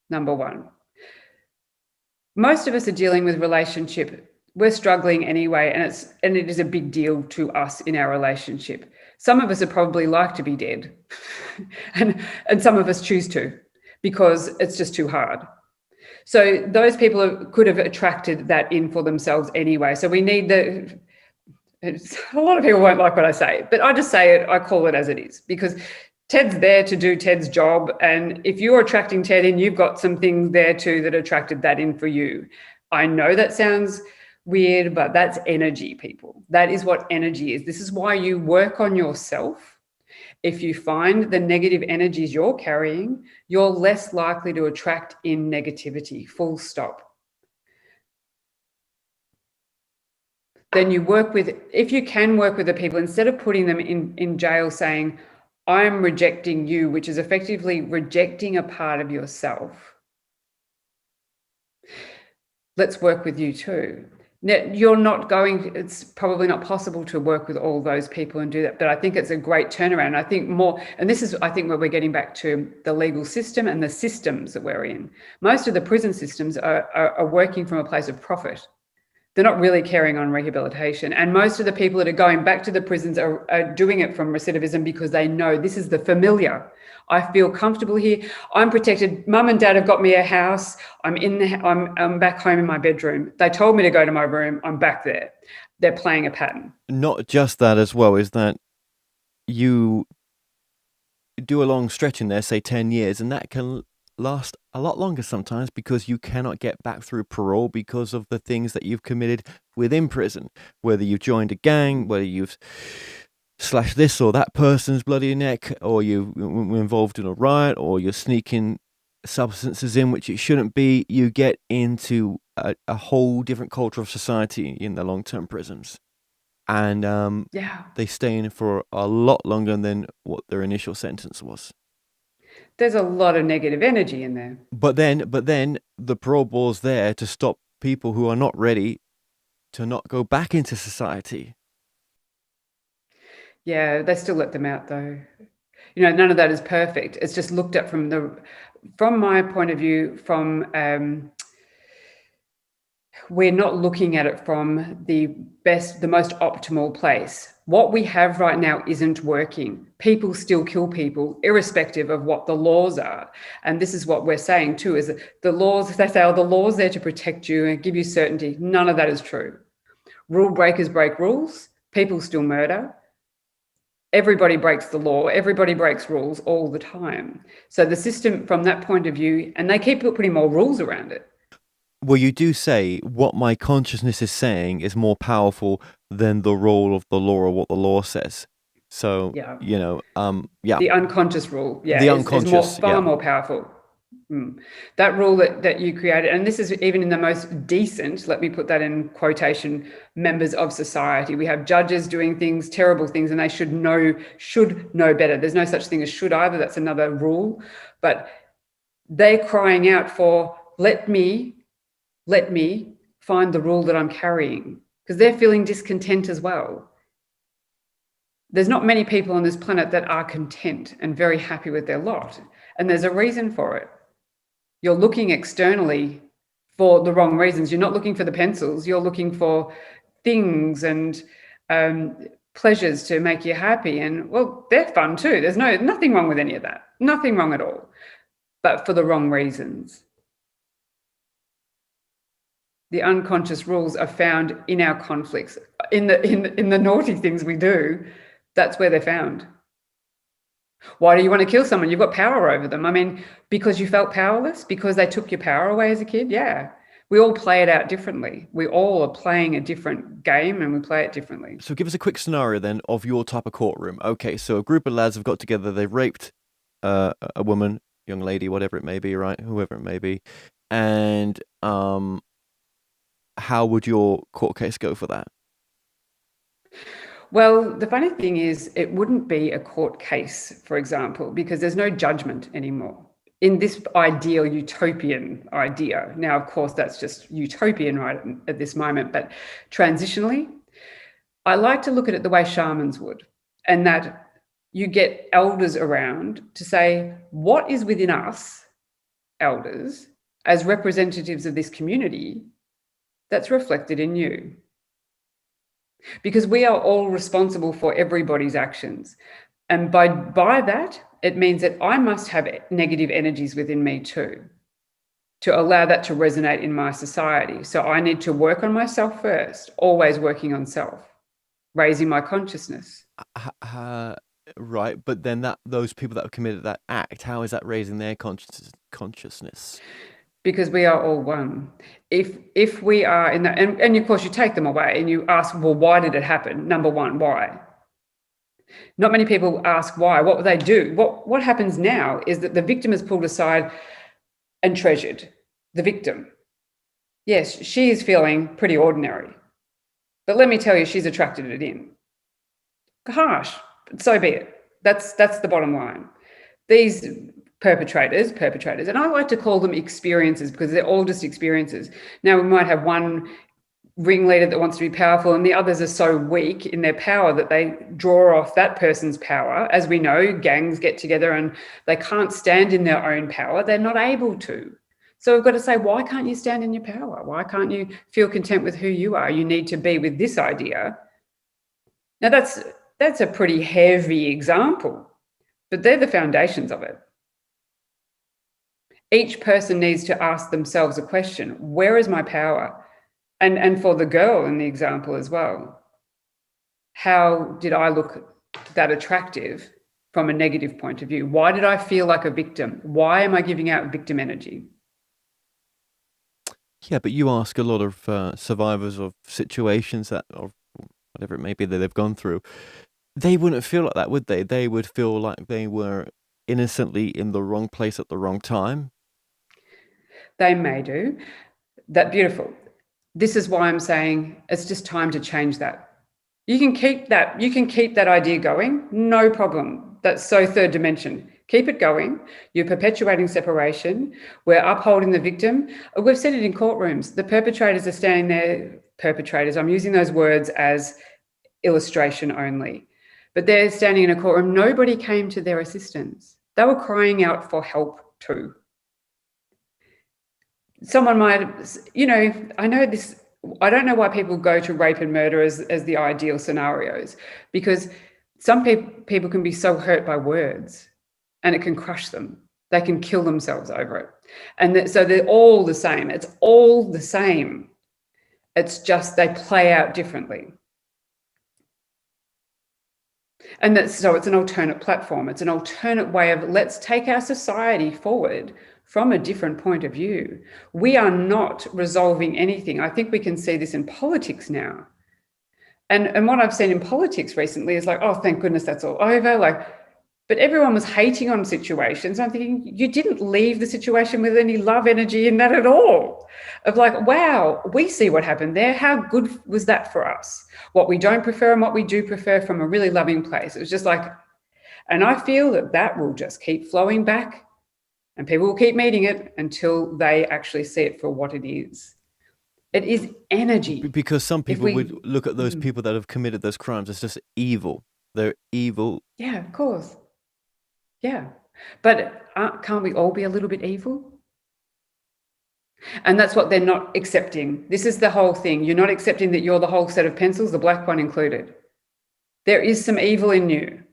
Number one. Most of us are dealing with relationship. We're struggling anyway, and it is a big deal to us in our relationship. Some of us would probably like to be dead, and some of us choose to because it's just too hard. So those people could have attracted that in for themselves anyway. So we need a lot of people won't like what I say, but I just say it, I call it as it is, because Ted's there to do Ted's job. And if you're attracting Ted in, you've got some things there too that attracted that in for you. I know that sounds weird, but that's energy, people. That is what energy is. This is why you work on yourself. If you find the negative energies you're carrying, you're less likely to attract in negativity, full stop. Then you work with, if you can work with the people, instead of putting them in jail saying, I'm rejecting you, which is effectively rejecting a part of yourself. Let's work with you too. You're not going, it's probably not possible to work with all those people and do that, but I think it's a great turnaround. I think more, and this is, I think, where we're getting back to the legal system and the systems that we're in. Most of the prison systems are working from a place of profit. They're not really carrying on rehabilitation. And most of the people that are going back to the prisons are doing it from recidivism because they know this is the familiar. I feel comfortable here. I'm protected. Mum and dad have got me a house. I'm back home in my bedroom. They told me to go to my room. I'm back there. They're playing a pattern. Not just that as well, is that you do a long stretch in there, say 10 years, and that can last a lot longer sometimes because you cannot get back through parole because of the things that you've committed within prison, whether you've joined a gang, whether you've slashed this or that person's bloody neck, or you were involved in a riot, or you're sneaking substances in which it shouldn't be. You get into a whole different culture of society in the long-term prisons, and they stay in for a lot longer than what their initial sentence was. There's a lot of negative energy in there. But then the parole board's there to stop people who are not ready to not go back into society. Yeah, they still let them out though. You know, none of that is perfect. It's just looked at from my point of view, we're not looking at it from the most optimal place. What we have right now isn't working. People still kill people, irrespective of what the laws are. And this is what we're saying too, is that the laws, they say, oh, the law's there to protect you and give you certainty. None of that is true. Rule breakers break rules. People still murder. Everybody breaks the law. Everybody breaks rules all the time. So the system, from that point of view, and they keep putting more rules around it. Well, you do say what my consciousness is saying is more powerful than the role of the law or what the law says. So, yeah. The unconscious rule, is far more powerful. That rule that you created, and this is even in the most decent, let me put that in quotation, members of society. We have judges doing things, terrible things, and they should know better. There's no such thing as should either. That's another rule. But they're crying out for, let me find the rule that I'm carrying, because they're feeling discontent as well. There's not many people on this planet that are content and very happy with their lot. And there's a reason for it. You're looking externally for the wrong reasons. You're not looking for the pencils. You're looking for things and pleasures to make you happy. And well, they're fun too. There's nothing wrong with any of that. Nothing wrong at all. But for the wrong reasons. The unconscious rules are found in our conflicts, in the naughty things we do. That's where they're found. Why do you want to kill someone? You've got power over them. I mean, because you felt powerless, because they took your power away as a kid. Yeah, we all play it out differently. We all are playing a different game, and we play it differently. So give us a quick scenario then of your type of courtroom. Okay, so a group of lads have got together. They've raped a woman, young lady, whatever it may be, right? Whoever it may be, and how would your court case go for that? Well, the funny thing is, it wouldn't be a court case, for example, because there's no judgment anymore. in this ideal utopian idea. Now, of course, that's just utopian right at this moment, but transitionally, I like to look at it the way shamans would, and that you get elders around to say, what is within us, elders, as representatives of this community, that's reflected in you? Because we are all responsible for everybody's actions. And by that, it means that I must have negative energies within me too, to allow that to resonate in my society. So I need to work on myself first, always working on self, raising my consciousness. Right, but then those people that have committed that act, how is that raising their consciousness? Because we are all one. If we are in that, and of course you take them away and you ask, well, why did it happen? Number one, why? Not many people ask why. What would they do? What happens now is that the victim is pulled aside and treasured. The victim. Yes, she is feeling pretty ordinary. But let me tell you, she's attracted it in. Harsh, but so be it. That's the bottom line. These perpetrators, and I like to call them experiences because they're all just experiences. Now, we might have one ringleader that wants to be powerful and the others are so weak in their power that they draw off that person's power. As we know, gangs get together and they can't stand in their own power. They're not able to. So we've got to say, why can't you stand in your power? Why can't you feel content with who you are? You need to be with this idea. Now, that's a pretty heavy example, but they're the foundations of it. Each person needs to ask themselves a question: where is my power? And for the girl in the example as well, how did I look that attractive from a negative point of view? Why did I feel like a victim? Why am I giving out victim energy? Yeah, but you ask a lot of survivors of situations that, or whatever it may be that they've gone through, they wouldn't feel like that, would they? They would feel like they were innocently in the wrong place at the wrong time. They may do. That's beautiful. This is why I'm saying it's just time to change that. You can keep that idea going, no problem. That's so third dimension. Keep it going. You're perpetuating separation. We're upholding the victim. We've said it in courtrooms. The perpetrators are standing there. Perpetrators, I'm using those words as illustration only. But they're standing in a courtroom. Nobody came to their assistance. They were crying out for help too. Someone might, I know this, I don't know why people go to rape and murder as the ideal scenarios, because some people can be so hurt by words and it can crush them. They can kill themselves over it. And so they're all the same. It's all the same. It's just they play out differently. And so it's an alternate platform. It's an alternate way of, let's take our society forward from a different point of view. We are not resolving anything. I think we can see this in politics now. And what I've seen in politics recently is like, oh, thank goodness that's all over. But everyone was hating on situations. I'm thinking, you didn't leave the situation with any love energy in that at all. Of like, wow, we see what happened there. How good was that for us? What we don't prefer and what we do prefer from a really loving place. It was just like, and I feel that will just keep flowing back and people will keep meeting it until they actually see it for what it is. It is energy. Because some people would look at those people that have committed those crimes as just evil. They're evil. Yeah, of course. Yeah. But can't we all be a little bit evil? And that's what they're not accepting. This is the whole thing. You're not accepting that you're the whole set of pencils, the black one included. There is some evil in you.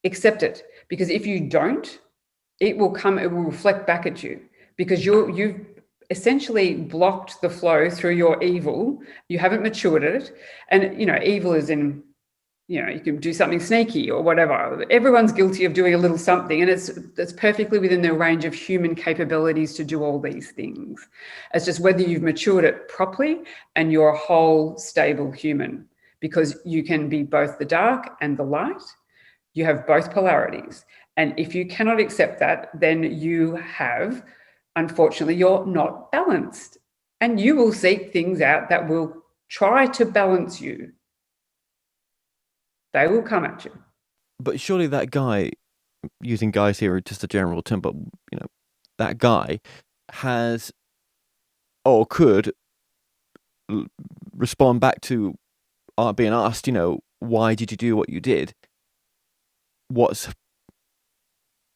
Accept it. Because if you don't, it will reflect back at you, because you've essentially blocked the flow through your evil. You haven't matured it. And, evil is in, you can do something sneaky or whatever. Everyone's guilty of doing a little something, and it's perfectly within the range of human capabilities to do all these things. It's just whether you've matured it properly and you're a whole, stable human, because you can be both the dark and the light. You have both polarities. And if you cannot accept that, then unfortunately, you're not balanced. And you will seek things out that will try to balance you. They will come at you. But surely that guy, using guys here are just a general term, but that guy has or could respond back to being asked, why did you do what you did? What's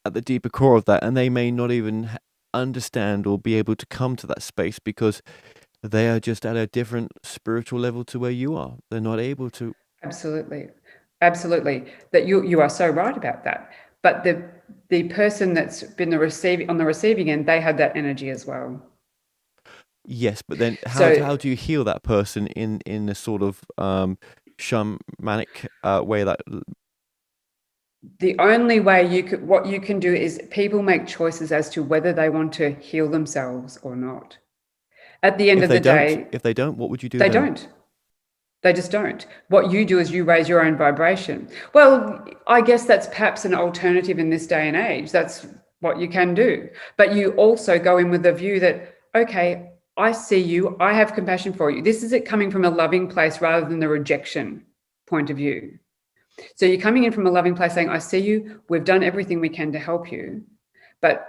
at the deeper core of that? And they may not even understand or be able to come to that space because they are just at a different spiritual level to where you are. They're not able to. Absolutely. Absolutely. That you are so right about that. But the person that's been on the receiving end, they had that energy as well. Yes, but then So how do you heal that person in a sort of shamanic way that the only way what you can do is people make choices as to whether they want to heal themselves or not. At the end of the day, if they don't, what would you do they then? don't. They just don't. What you do is you raise your own vibration. Well, I guess that's perhaps an alternative in this day and age. That's what you can do. But you also go in with the view that, okay, I see you, I have compassion for you. This is it coming from a loving place rather than the rejection point of view. So you're coming in from a loving place saying, I see you, we've done everything we can to help you, but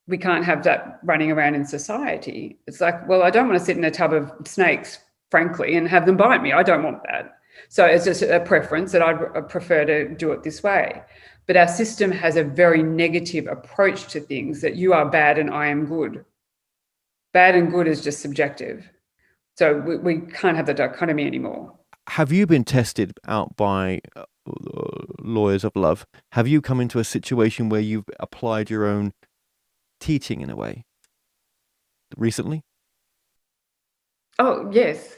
we can't have that running around in society. It's like, well, I don't want to sit in a tub of snakes, frankly, and have them bite me. I don't want that. So it's just a preference that I'd prefer to do it this way. But our system has a very negative approach to things, that you are bad and I am good. Bad and good is just subjective. So we can't have the dichotomy anymore. Have you been tested out by lawyers of love? Have you come into a situation where you've applied your own teaching in a way recently? Oh, yes.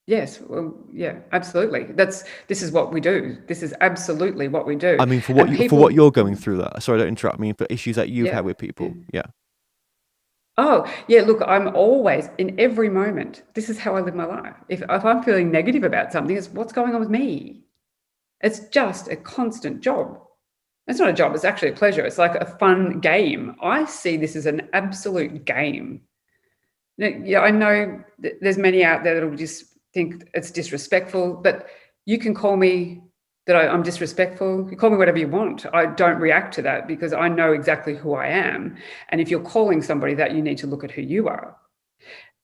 Yes. Well, yeah, absolutely. This is what we do. This is absolutely what we do. I mean, for And what people, you're going through, that. Sorry, don't interrupt me. For issues that you've yeah, had with yeah. people, yeah. Oh, yeah, look, I'm always in every moment. This is how I live my life. If I'm feeling negative about something, it's what's going on with me. It's just a constant job. It's not a job, it's actually a pleasure. It's like a fun game. I see this as an absolute game. Now, yeah, I know there's many out there that'll just think it's disrespectful, but you can call me that I'm disrespectful. You call me whatever you want. I don't react to that because I know exactly who I am. And if you're calling somebody that, you need to look at who you are.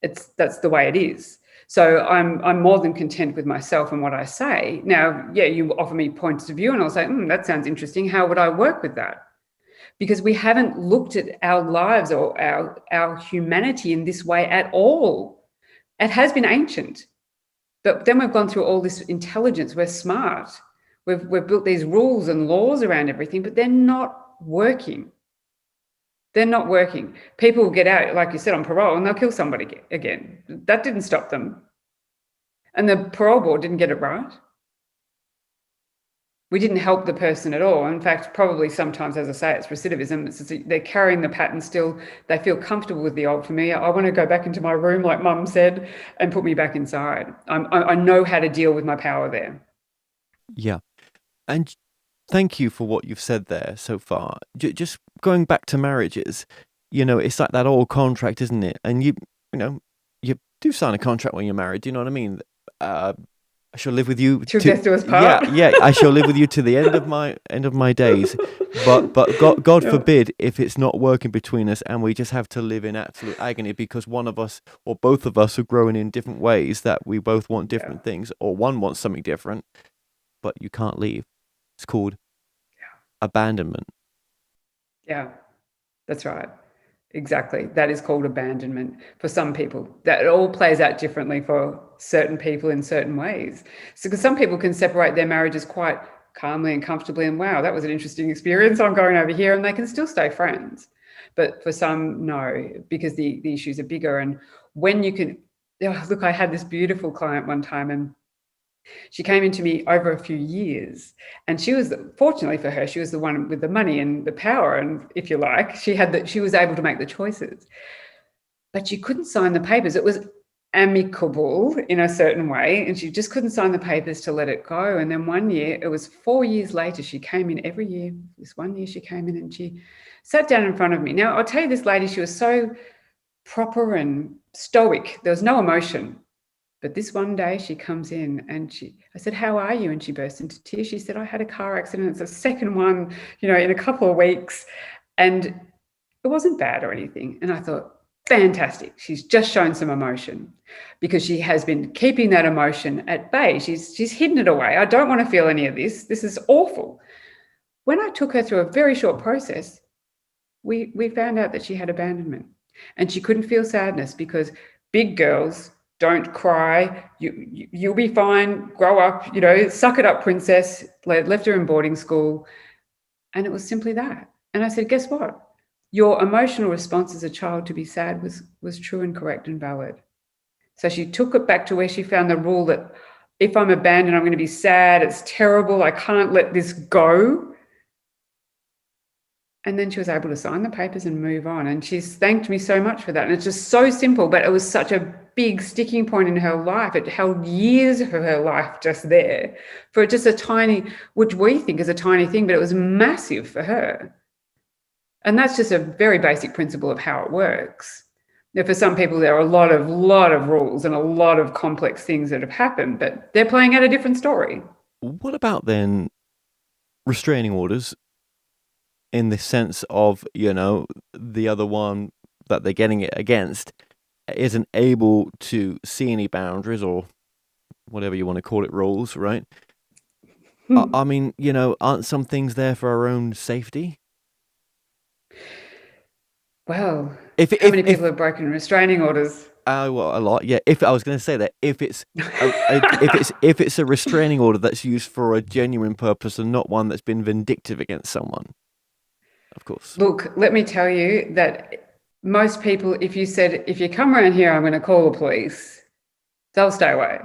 That's the way it is. So I'm more than content with myself and what I say. Now, yeah, you offer me points of view and I'll say, that sounds interesting. How would I work with that? Because we haven't looked at our lives or our humanity in this way at all. It has been ancient, but then we've gone through all this intelligence. We're smart. We've built these rules and laws around everything, but they're not working. They're not working. People will get out, like you said, on parole and they'll kill somebody again. That didn't stop them. And the parole board didn't get it right. We didn't help the person at all. In fact, probably sometimes, as I say, it's recidivism. They're carrying the pattern still. They feel comfortable with the old familiar. I want to go back into my room, like Mum said, and put me back inside. I know how to deal with my power there. Yeah. And thank you for what you've said there so far. Just going back to marriages, it's like that old contract, isn't it? And you do sign a contract when you're married. Do you know what I mean? I shall live with you Till death do us part. Yeah. I shall live with you to the end of my days. But God forbid if it's not working between us, and we just have to live in absolute agony because one of us or both of us are growing in different ways, that we both want different things, or one wants something different, but you can't leave. It's called abandonment. Yeah, that's right. Exactly. That is called abandonment for some people. That it all plays out differently for certain people in certain ways. So, because some people can separate their marriages quite calmly and comfortably, and wow, that was an interesting experience. I'm going over here, and they can still stay friends. But for some, no, because the issues are bigger. And when you can, look, I had this beautiful client one time, and she came into me over a few years, and she was, fortunately for her, she was the one with the money and the power, and if you like, she was able to make the choices, but she couldn't sign the papers. It was amicable in a certain way, and she just couldn't sign the papers to let it go. And then one year, it was 4 years later, she came in every year. This one year she came in and she sat down in front of me. Now, I'll tell you, this lady, she was so proper and stoic. There was no emotion. But this one day she comes in and I said, how are you? And she burst into tears. She said, I had a car accident. It's the second one, in a couple of weeks. And It wasn't bad or anything. And I thought, fantastic. She's just shown some emotion because she has been keeping that emotion at bay. She's hidden it away. I don't want to feel any of this. This is awful. When I took her through a very short process, we found out that she had abandonment and she couldn't feel sadness because big girls don't cry. You'll be fine. Grow up, suck it up, princess. Left her in boarding school. And it was simply that. And I said, guess what? Your emotional response as a child to be sad was true and correct and valid. So she took it back to where she found the rule that if I'm abandoned, I'm going to be sad. It's terrible. I can't let this go. And then she was able to sign the papers and move on. And she's thanked me so much for that. And it's just so simple, but it was such a big sticking point in her life. It held years of her life just there for just a tiny, which we think is a tiny thing, but it was massive for her. And that's just a very basic principle of how it works. Now, for some people, there are a lot of rules and a lot of complex things that have happened, but they're playing out a different story. What about then restraining orders in the sense of, the other one that they're getting it against isn't able to see any boundaries or whatever you want to call it, rules, right? I mean, aren't some things there for our own safety? Well, how many people have broken restraining orders? Well, a lot. Yeah. If I was going to say that, if it's if it's a restraining order that's used for a genuine purpose and not one that's been vindictive against someone, of course. Look, let me tell you that most people, if you come around here, I'm going to call the police, they'll stay away.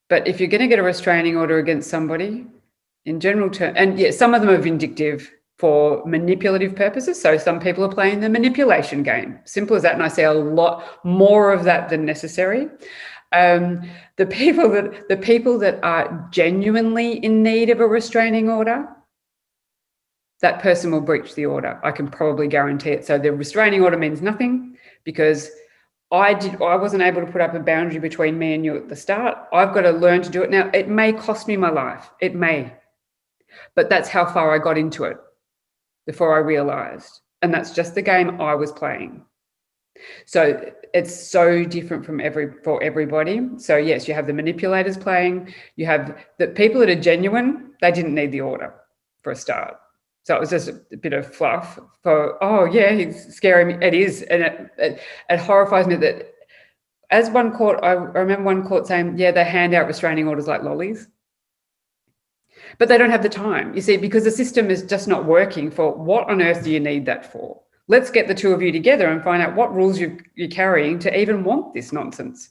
But if you're going to get a restraining order against somebody, in general terms, and yeah, some of them are vindictive for manipulative purposes. So some people are playing the manipulation game. Simple as that. And I see a lot more of that than necessary. The people that are genuinely in need of a restraining order, that person will breach the order. I can probably guarantee it. So the restraining order means nothing because I wasn't able to put up a boundary between me and you at the start. I've got to learn to do it. Now, it may cost me my life. It may. But that's how far I got into it before I realized. And that's just the game I was playing. So it's so different for everybody. So yes, you have the manipulators playing. You have the people that are genuine. They didn't need the order for a start. So it was just a bit of fluff for, oh yeah, he's scaring me. It is. And it horrifies me that as one court, I remember one court saying, yeah, they hand out restraining orders like lollies. But they don't have the time, you see, because the system is just not working for what on earth do you need that for? Let's get the two of you together and find out what rules you're carrying to even want this nonsense.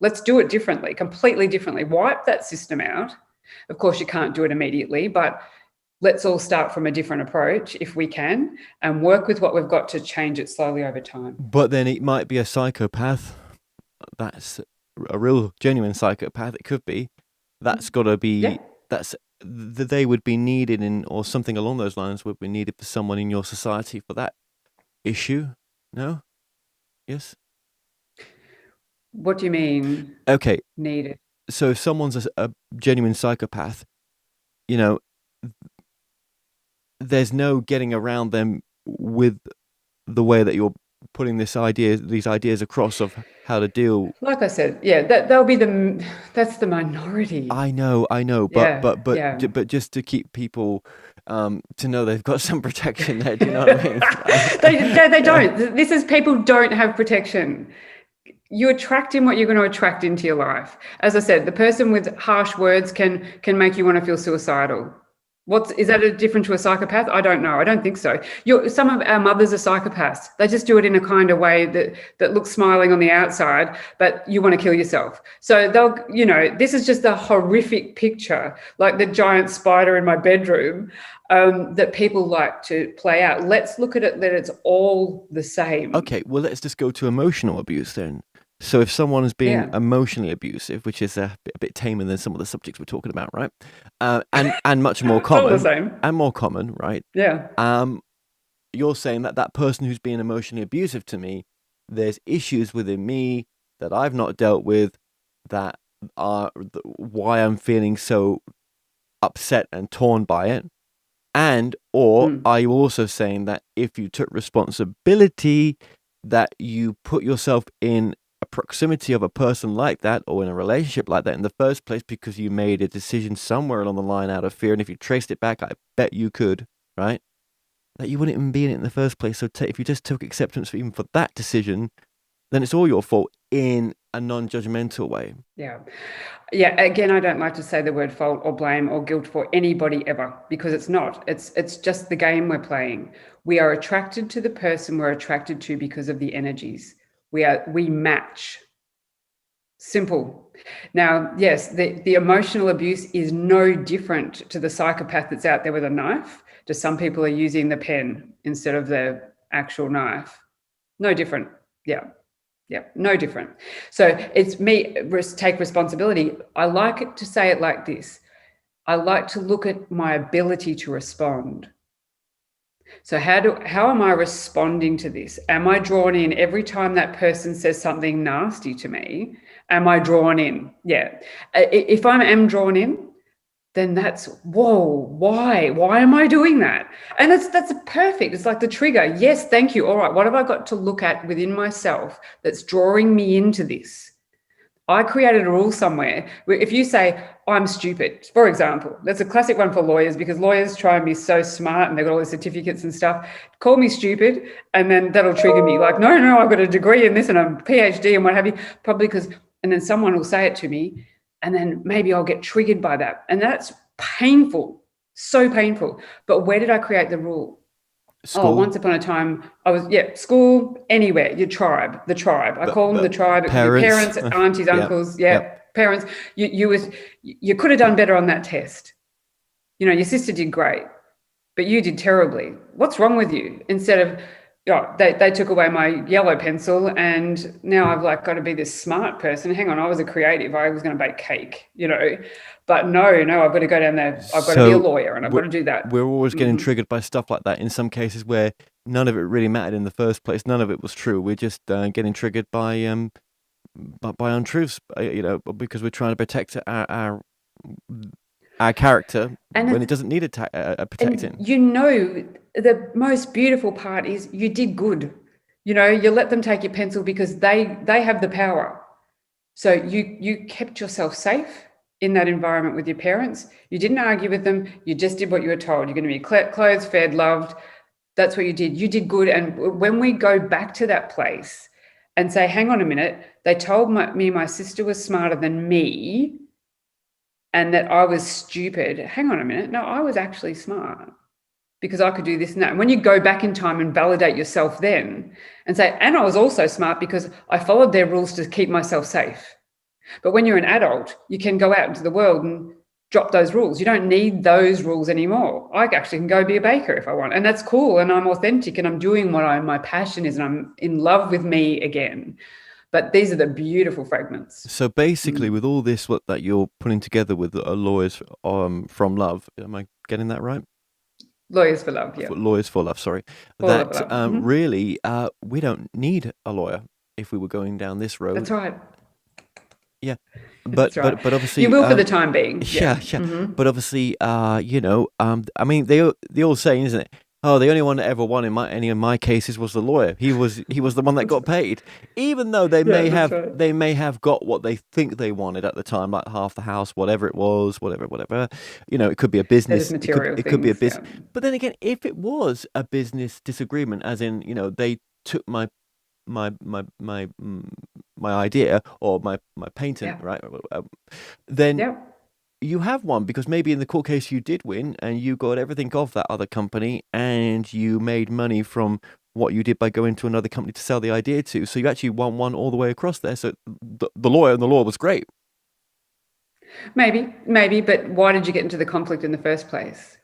Let's do it differently, completely differently. Wipe that system out. Of course, you can't do it immediately, but let's all start from a different approach if we can and work with what we've got to change it slowly over time. But then it might be a psychopath. That's a real, genuine psychopath. It could be. That's got to be... Yeah. They would be needed or something along those lines would be needed for someone in your society for that issue. No? Yes? What do you mean? Okay. Needed. So if someone's a genuine psychopath, there's no getting around them with the way that you're putting these ideas across of how to deal. Like I said, yeah, that's the minority. I know, but just to keep people to know they've got some protection there. Do you know what I mean? They don't. This is people don't have protection. You attract in what you're going to attract into your life. As I said, the person with harsh words can make you want to feel suicidal. Is that a different to a psychopath? I don't know. I don't think so. Some of our mothers are psychopaths. They just do it in a kind of way that looks smiling on the outside, but you want to kill yourself. So this is just a horrific picture, like the giant spider in my bedroom, that people like to play out. Let's look at it that it's all the same. Okay, well, let's just go to emotional abuse then. So if someone is being emotionally abusive, which is a bit tamer than some of the subjects we're talking about, right? And much more common. All the same. And more common, right? Yeah. You're saying that person who's being emotionally abusive to me, there's issues within me that I've not dealt with that are why I'm feeling so upset and torn by it. Or Mm. are you also saying that if you took responsibility, that you put yourself in a proximity of a person like that or in a relationship like that in the first place because you made a decision somewhere along the line out of fear, and if you traced it back, I bet you could, right? That you wouldn't even be in it in the first place. So if you just took acceptance for even for that decision, then it's all your fault in a non-judgmental way. Yeah. Yeah. Again, I don't like to say the word fault or blame or guilt for anybody ever, because it's not. It's just the game we're playing. We are attracted to the person we're attracted to because of the energies. We match. Simple. Now, yes, the emotional abuse is no different to the psychopath that's out there with a knife. Just some people are using the pen instead of the actual knife. No different. Yeah. Yeah, no different. So it's me, take responsibility. I like it to say it like this. I like to look at my ability to respond. So how am I responding to this? Am I drawn in every time that person says something nasty to me? Am I drawn in? Yeah. If I am drawn in, then that's, whoa, why am I doing that? And that's perfect. It's like the trigger. Yes, thank you. All right, what have I got to look at within myself that's drawing me into this? I created a rule somewhere where if you say, I'm stupid, for example, that's a classic one for lawyers, because lawyers try and be so smart and they've got all the certificates and stuff. Call me stupid, and then that'll trigger me. Like, no, I've got a degree in this and a PhD and what have you. Probably because, and then someone will say it to me, and then maybe I'll get triggered by that. And that's painful, so painful. But where did I create the rule? School. Oh, once upon a time, I was, school, anywhere, the tribe. I call them the tribe. Parents, aunties, uncles, parents. You could have done better on that test. You know, your sister did great, but you did terribly. What's wrong with you? Instead of, they took away my yellow pencil, and now I've got to be this smart person. Hang on, I was a creative. I was going to bake cake, But no, I've got to go down there. I've got to be a lawyer, and I've got to do that. We're always getting triggered by stuff like that in some cases where none of it really mattered in the first place. None of it was true. We're just getting triggered by untruths, because we're trying to protect our character when it doesn't need a protecting. The most beautiful part is you did good. You let them take your pencil because they have the power. So you kept yourself safe in that environment with your parents. You didn't argue with them. You just did what you were told. You're going to be clothed, fed, loved. That's what you did. You did good. And when we go back to that place and say, hang on a minute, they told me my sister was smarter than me and that I was stupid. Hang on a minute. No, I was actually smart because I could do this and that. And when you go back in time and validate yourself then and say, and I was also smart because I followed their rules to keep myself safe. But when you're an adult, you can go out into the world and drop those rules. You don't need those rules anymore. I actually can go be a baker if I want. And that's cool. And I'm authentic and I'm doing what my passion is, and I'm in love with me again. But these are the beautiful fragments. So basically, with all this that you're putting together with lawyers from love, am I getting that right? Lawyers for Love, yeah. Lawyers for Love, sorry. Really, we don't need a lawyer if we were going down this road. That's right. Yeah, but obviously you will for the time being. Yeah. But obviously, I mean, the old saying, isn't it? Oh, the only one that ever won in any of my cases was the lawyer. He was the one that got paid, even though they may have got what they think they wanted at the time, like half the house, whatever it was, whatever. It could be a business. It could be a business. Yeah. But then again, if it was a business disagreement, as in they took my idea or my patent, right? Then you have one, because maybe in the court case you did win and you got everything off that other company and you made money from what you did by going to another company to sell the idea to. So you actually won one all the way across there. So the lawyer and the law was great. Maybe, but why did you get into the conflict in the first place?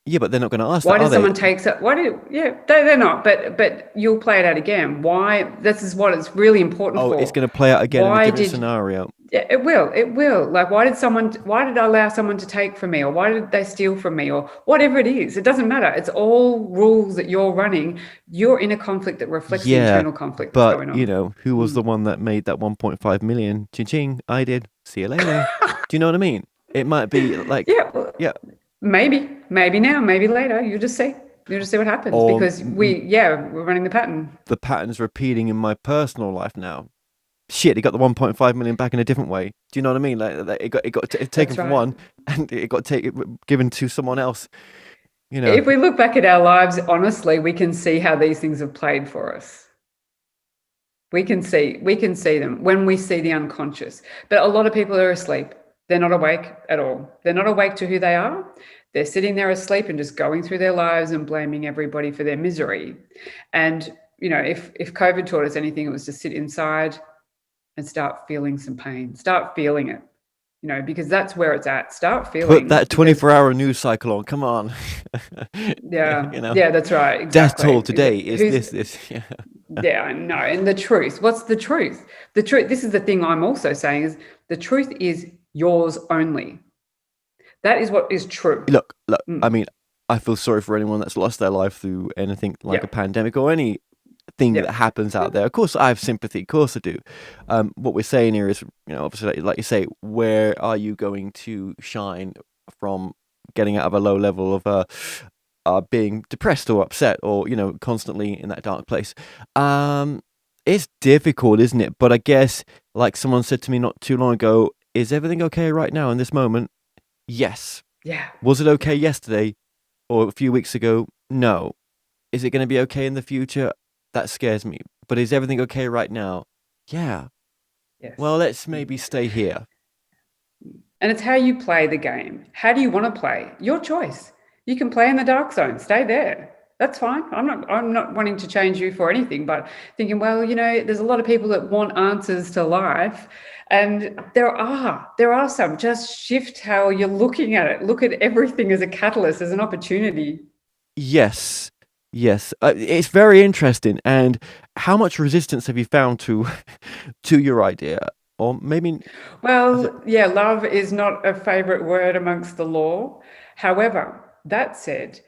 Yeah, but they're not going to ask why that, did someone take so? Why do? Yeah, they're not. But you'll play it out again. Why? This is what it's really important for. Oh, it's going to play out again in a different scenario. Yeah, it will. Like, why did I allow someone to take from me, or why did they steal from me, or whatever it is? It doesn't matter. It's all rules that you're running. You're in a conflict that reflects the internal conflict that's going on. Who was the one that made that 1.5 million? Ching, I did. See you later. Do you know what I mean? It might be like, maybe now, maybe later. You'll just see what happens Or because we're running the pattern. the pattern's repeating in my personal life now. Shit, he got the 1.5 million back in a different way. Do you know what I mean? Like it got taken That's from right. one, and it got given to someone else. You know, If we look back at our lives, honestly, we can see how these things have played for us. We can see them when we see the unconscious. But a lot of people are asleep. They're not awake at all. They're not awake to who they are. They're sitting there asleep and just going through their lives and blaming everybody for their misery. And, if COVID taught us anything, it was to sit inside and start feeling some pain, start feeling it, because that's where it's at. Start put feeling that because 24-hour news cycle on. Come on. yeah, You know, yeah, that's right. death toll Exactly. today is this. Yeah. Yeah, I know. And the truth, what's the truth? The truth, this is the thing I'm also saying is the truth is yours only. That is what is true. Look. I mean, I feel sorry for anyone that's lost their life through anything like a pandemic or anything that happens out there. Of course, I have sympathy. Of course, I do. What we're saying here is, obviously, like you say, where are you going to shine from getting out of a low level of being depressed or upset or constantly in that dark place? It's difficult, isn't it? But I guess, like someone said to me not too long ago, is everything okay right now in this moment? Yes. Yeah. Was it okay yesterday or a few weeks ago? No. Is it going to be okay in the future? That scares me. But is everything okay right now? Yeah. Yes. Well, let's maybe stay here. And it's how you play the game. How do you want to play? Your choice. You can play in the dark zone. Stay there. That's fine. I'm not wanting to change you for anything, but thinking, well, there's a lot of people that want answers to life. And there are some. Just shift how you're looking at it. Look at everything as a catalyst, as an opportunity. Yes. It's very interesting. And how much resistance have you found to your idea? Or maybe... Well, yeah, love is not a favorite word amongst the law. However, that said,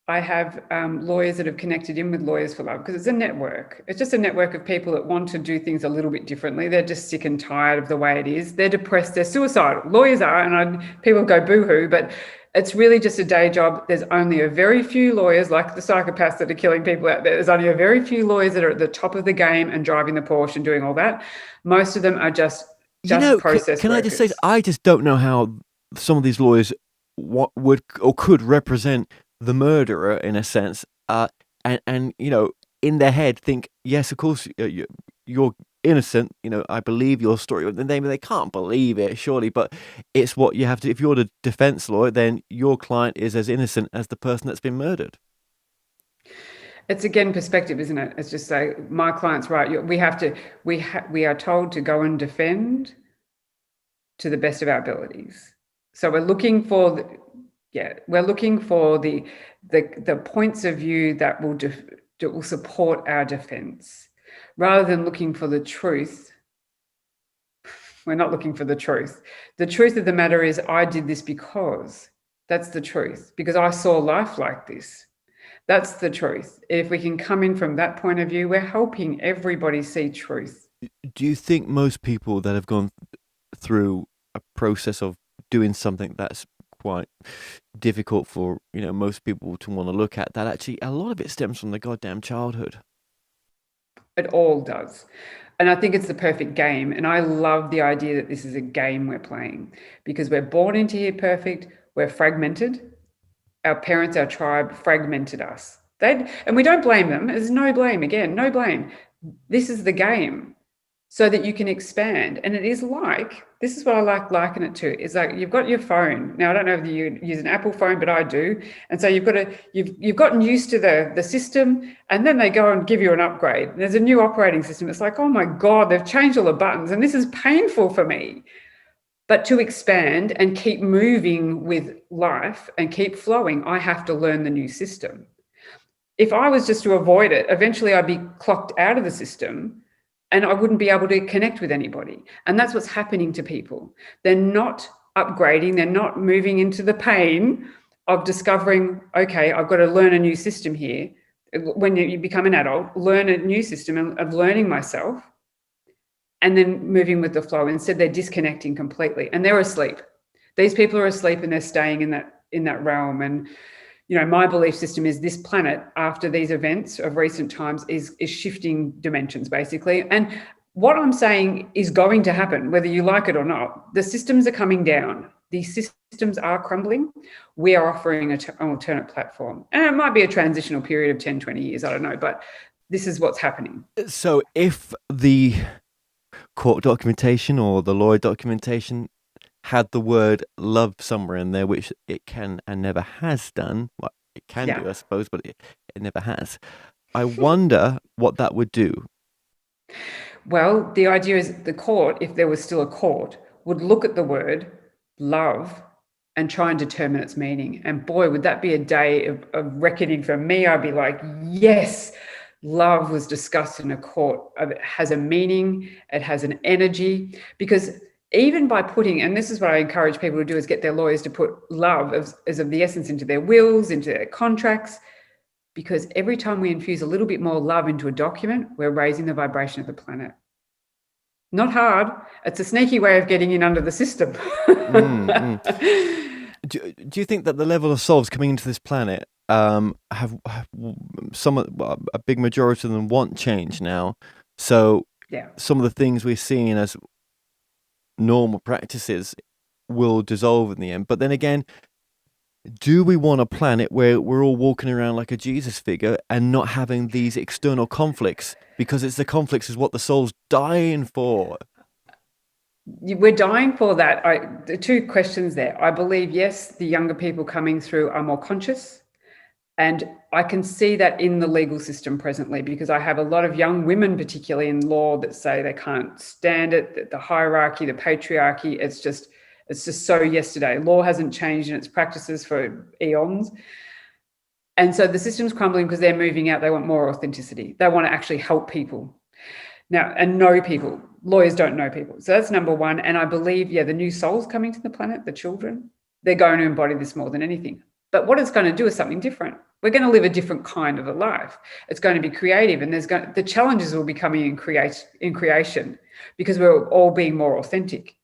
I have lawyers that have connected in with Lawyers for Love because it's a network. It's just a network of people that want to do things a little bit differently. They're just sick and tired of the way it is. They're depressed. They're suicidal. Lawyers are, and people go boo-hoo, but it's really just a day job. There's only a very few lawyers, like the psychopaths that are killing people out there. There's only a very few lawyers that are at the top of the game and driving the Porsche and doing all that. Most of them are just process can workers. I just say, I just don't know how some of these lawyers would or could represent the murderer in a sense, and in their head think, yes, of course, you're innocent. I believe your story. They can't believe it, surely, but it's what you have to. If you're the defense lawyer, then your client is as innocent as the person that's been murdered. It's again perspective, isn't it? It's just say my client's right. We are told to go and defend to the best of our abilities. So we're looking for the points of view that will support our defense, rather than looking for the truth. We're not looking for the truth. The truth of the matter is, I did this because that's the truth, because I saw life like this. That's the truth. If we can come in from that point of view, we're helping everybody see truth. Do you think most people that have gone through a process of doing something that's quite difficult for most people to want to look at, that actually a lot of it stems from the goddamn childhood? It all does. And I think it's the perfect game. And I love the idea that this is a game we're playing, because we're born into here perfect. We're fragmented. Our parents, our tribe fragmented us. And we don't blame them. There's no blame. Again, no blame. This is the game, so that you can expand. And it is this is what I liken it to. It's like you've got your phone. Now, I don't know if you use an Apple phone, but I do. And so you've gotten used to the system, and then they go and give you an upgrade. There's a new operating system. It's like, oh my God, they've changed all the buttons, and this is painful for me. But to expand and keep moving with life and keep flowing, I have to learn the new system. If I was just to avoid it, eventually I'd be clocked out of the system and I wouldn't be able to connect with anybody. And that's what's happening to people. They're not upgrading. They're not moving into the pain of discovering, okay, I've got to learn a new system here. When you become an adult, learn a new system of learning myself, and then moving with the flow. Instead, they're disconnecting completely and they're asleep. These people are asleep and they're staying realm. And my belief system is this planet, after these events of recent times, is shifting dimensions, basically. And what I'm saying is going to happen, whether you like it or not. The systems are coming down. These systems are crumbling. We are offering an alternate platform. And it might be a transitional period of 10, 20 years, I don't know, but this is what's happening. So if the court documentation or the lawyer documentation had the word love somewhere in there, which it can and never has done, well, it can do, I suppose, but it never has. I wonder what that would do. Well, the idea is the court, if there was still a court, would look at the word love and try and determine its meaning. And boy, would that be a day of reckoning for me. I'd be like, yes, love was discussed in a court. It has a meaning, it has an energy, because even by putting, and this is what I encourage people to do, is get their lawyers to put love as of the essence into their wills, into their contracts, because every time we infuse a little bit more love into a document, we're raising the vibration of the planet. Not hard. It's a sneaky way of getting in under the system. Do you think that the level of souls coming into this planet have a big majority of them want change now? So some of the things we're seeing as normal practices will dissolve in the end. But then again, do we want a planet where we're all walking around like a Jesus figure and not having these external conflicts? Because it's the conflicts is what the soul's dying for. We're dying for that. The two questions there. I believe, yes, the younger people coming through are more conscious. And I can see that in the legal system presently, because I have a lot of young women, particularly in law, that say they can't stand it, the hierarchy, the patriarchy. It's just so yesterday. Law hasn't changed in its practices for eons. And so the system's crumbling because they're moving out. They want more authenticity. They want to actually help people now and know people. Lawyers don't know people. So that's number one. And I believe, the new souls coming to the planet, the children, they're going to embody this more than anything. But what it's going to do is something different. We're going to live a different kind of a life. It's going to be creative, and the challenges will be coming in creation, because we're all being more authentic.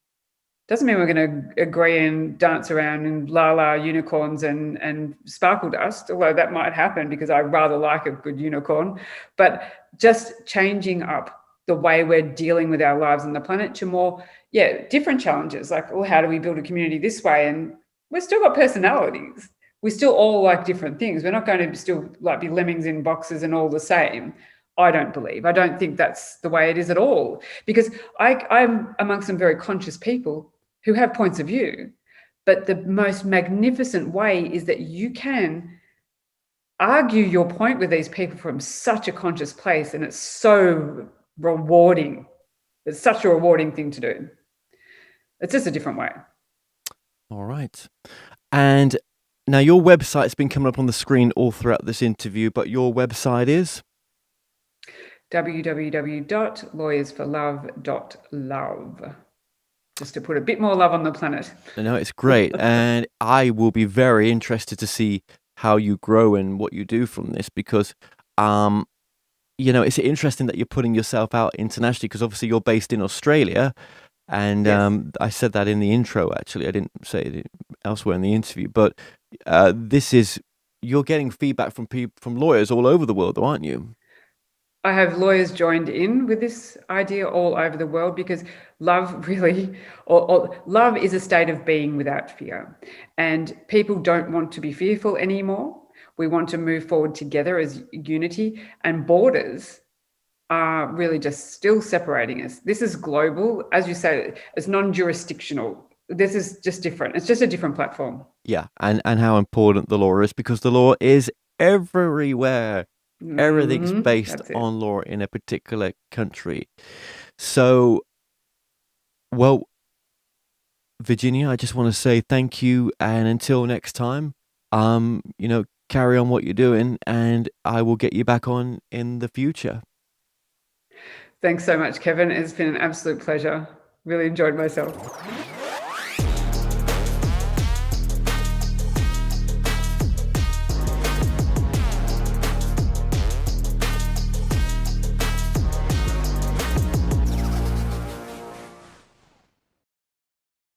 Doesn't mean we're going to agree and dance around in la unicorns and sparkle dust, although that might happen because I rather like a good unicorn. But just changing up the way we're dealing with our lives on the planet to more, different challenges, like, well, how do we build a community this way? And we've still got personalities. We still all like different things. We're not going to still like be lemmings in boxes and all the same. I don't believe. I don't think that's the way it is at all, because I'm amongst some very conscious people who have points of view. But the most magnificent way is that you can argue your point with these people from such a conscious place, and it's so rewarding. It's such a rewarding thing to do. It's just a different way. All right. And now your website's been coming up on the screen all throughout this interview, but your website is? www.lawyersforlove.love. Just to put a bit more love on the planet. No, it's great. And I will be very interested to see how you grow and what you do from this, because, it's interesting that you're putting yourself out internationally, because obviously you're based in Australia. And I said that in the intro, actually. I didn't say it elsewhere in the interview. But you're getting feedback from lawyers all over the world, aren't you? I have lawyers joined in with this idea all over the world, because love really, or love is a state of being without fear. And people don't want to be fearful anymore. We want to move forward together as unity, and borders are really just still separating us. This is global. As you say, it's non-jurisdictional. This is just different. It's just a different platform. Yeah, and how important the law is, because the law is everywhere. Everything's based on law in a particular country. So, well, Virginia, I just want to say thank you, and until next time, carry on what you're doing, and I will get you back on in the future. Thanks so much, Kevin. It's been an absolute pleasure. Really enjoyed myself.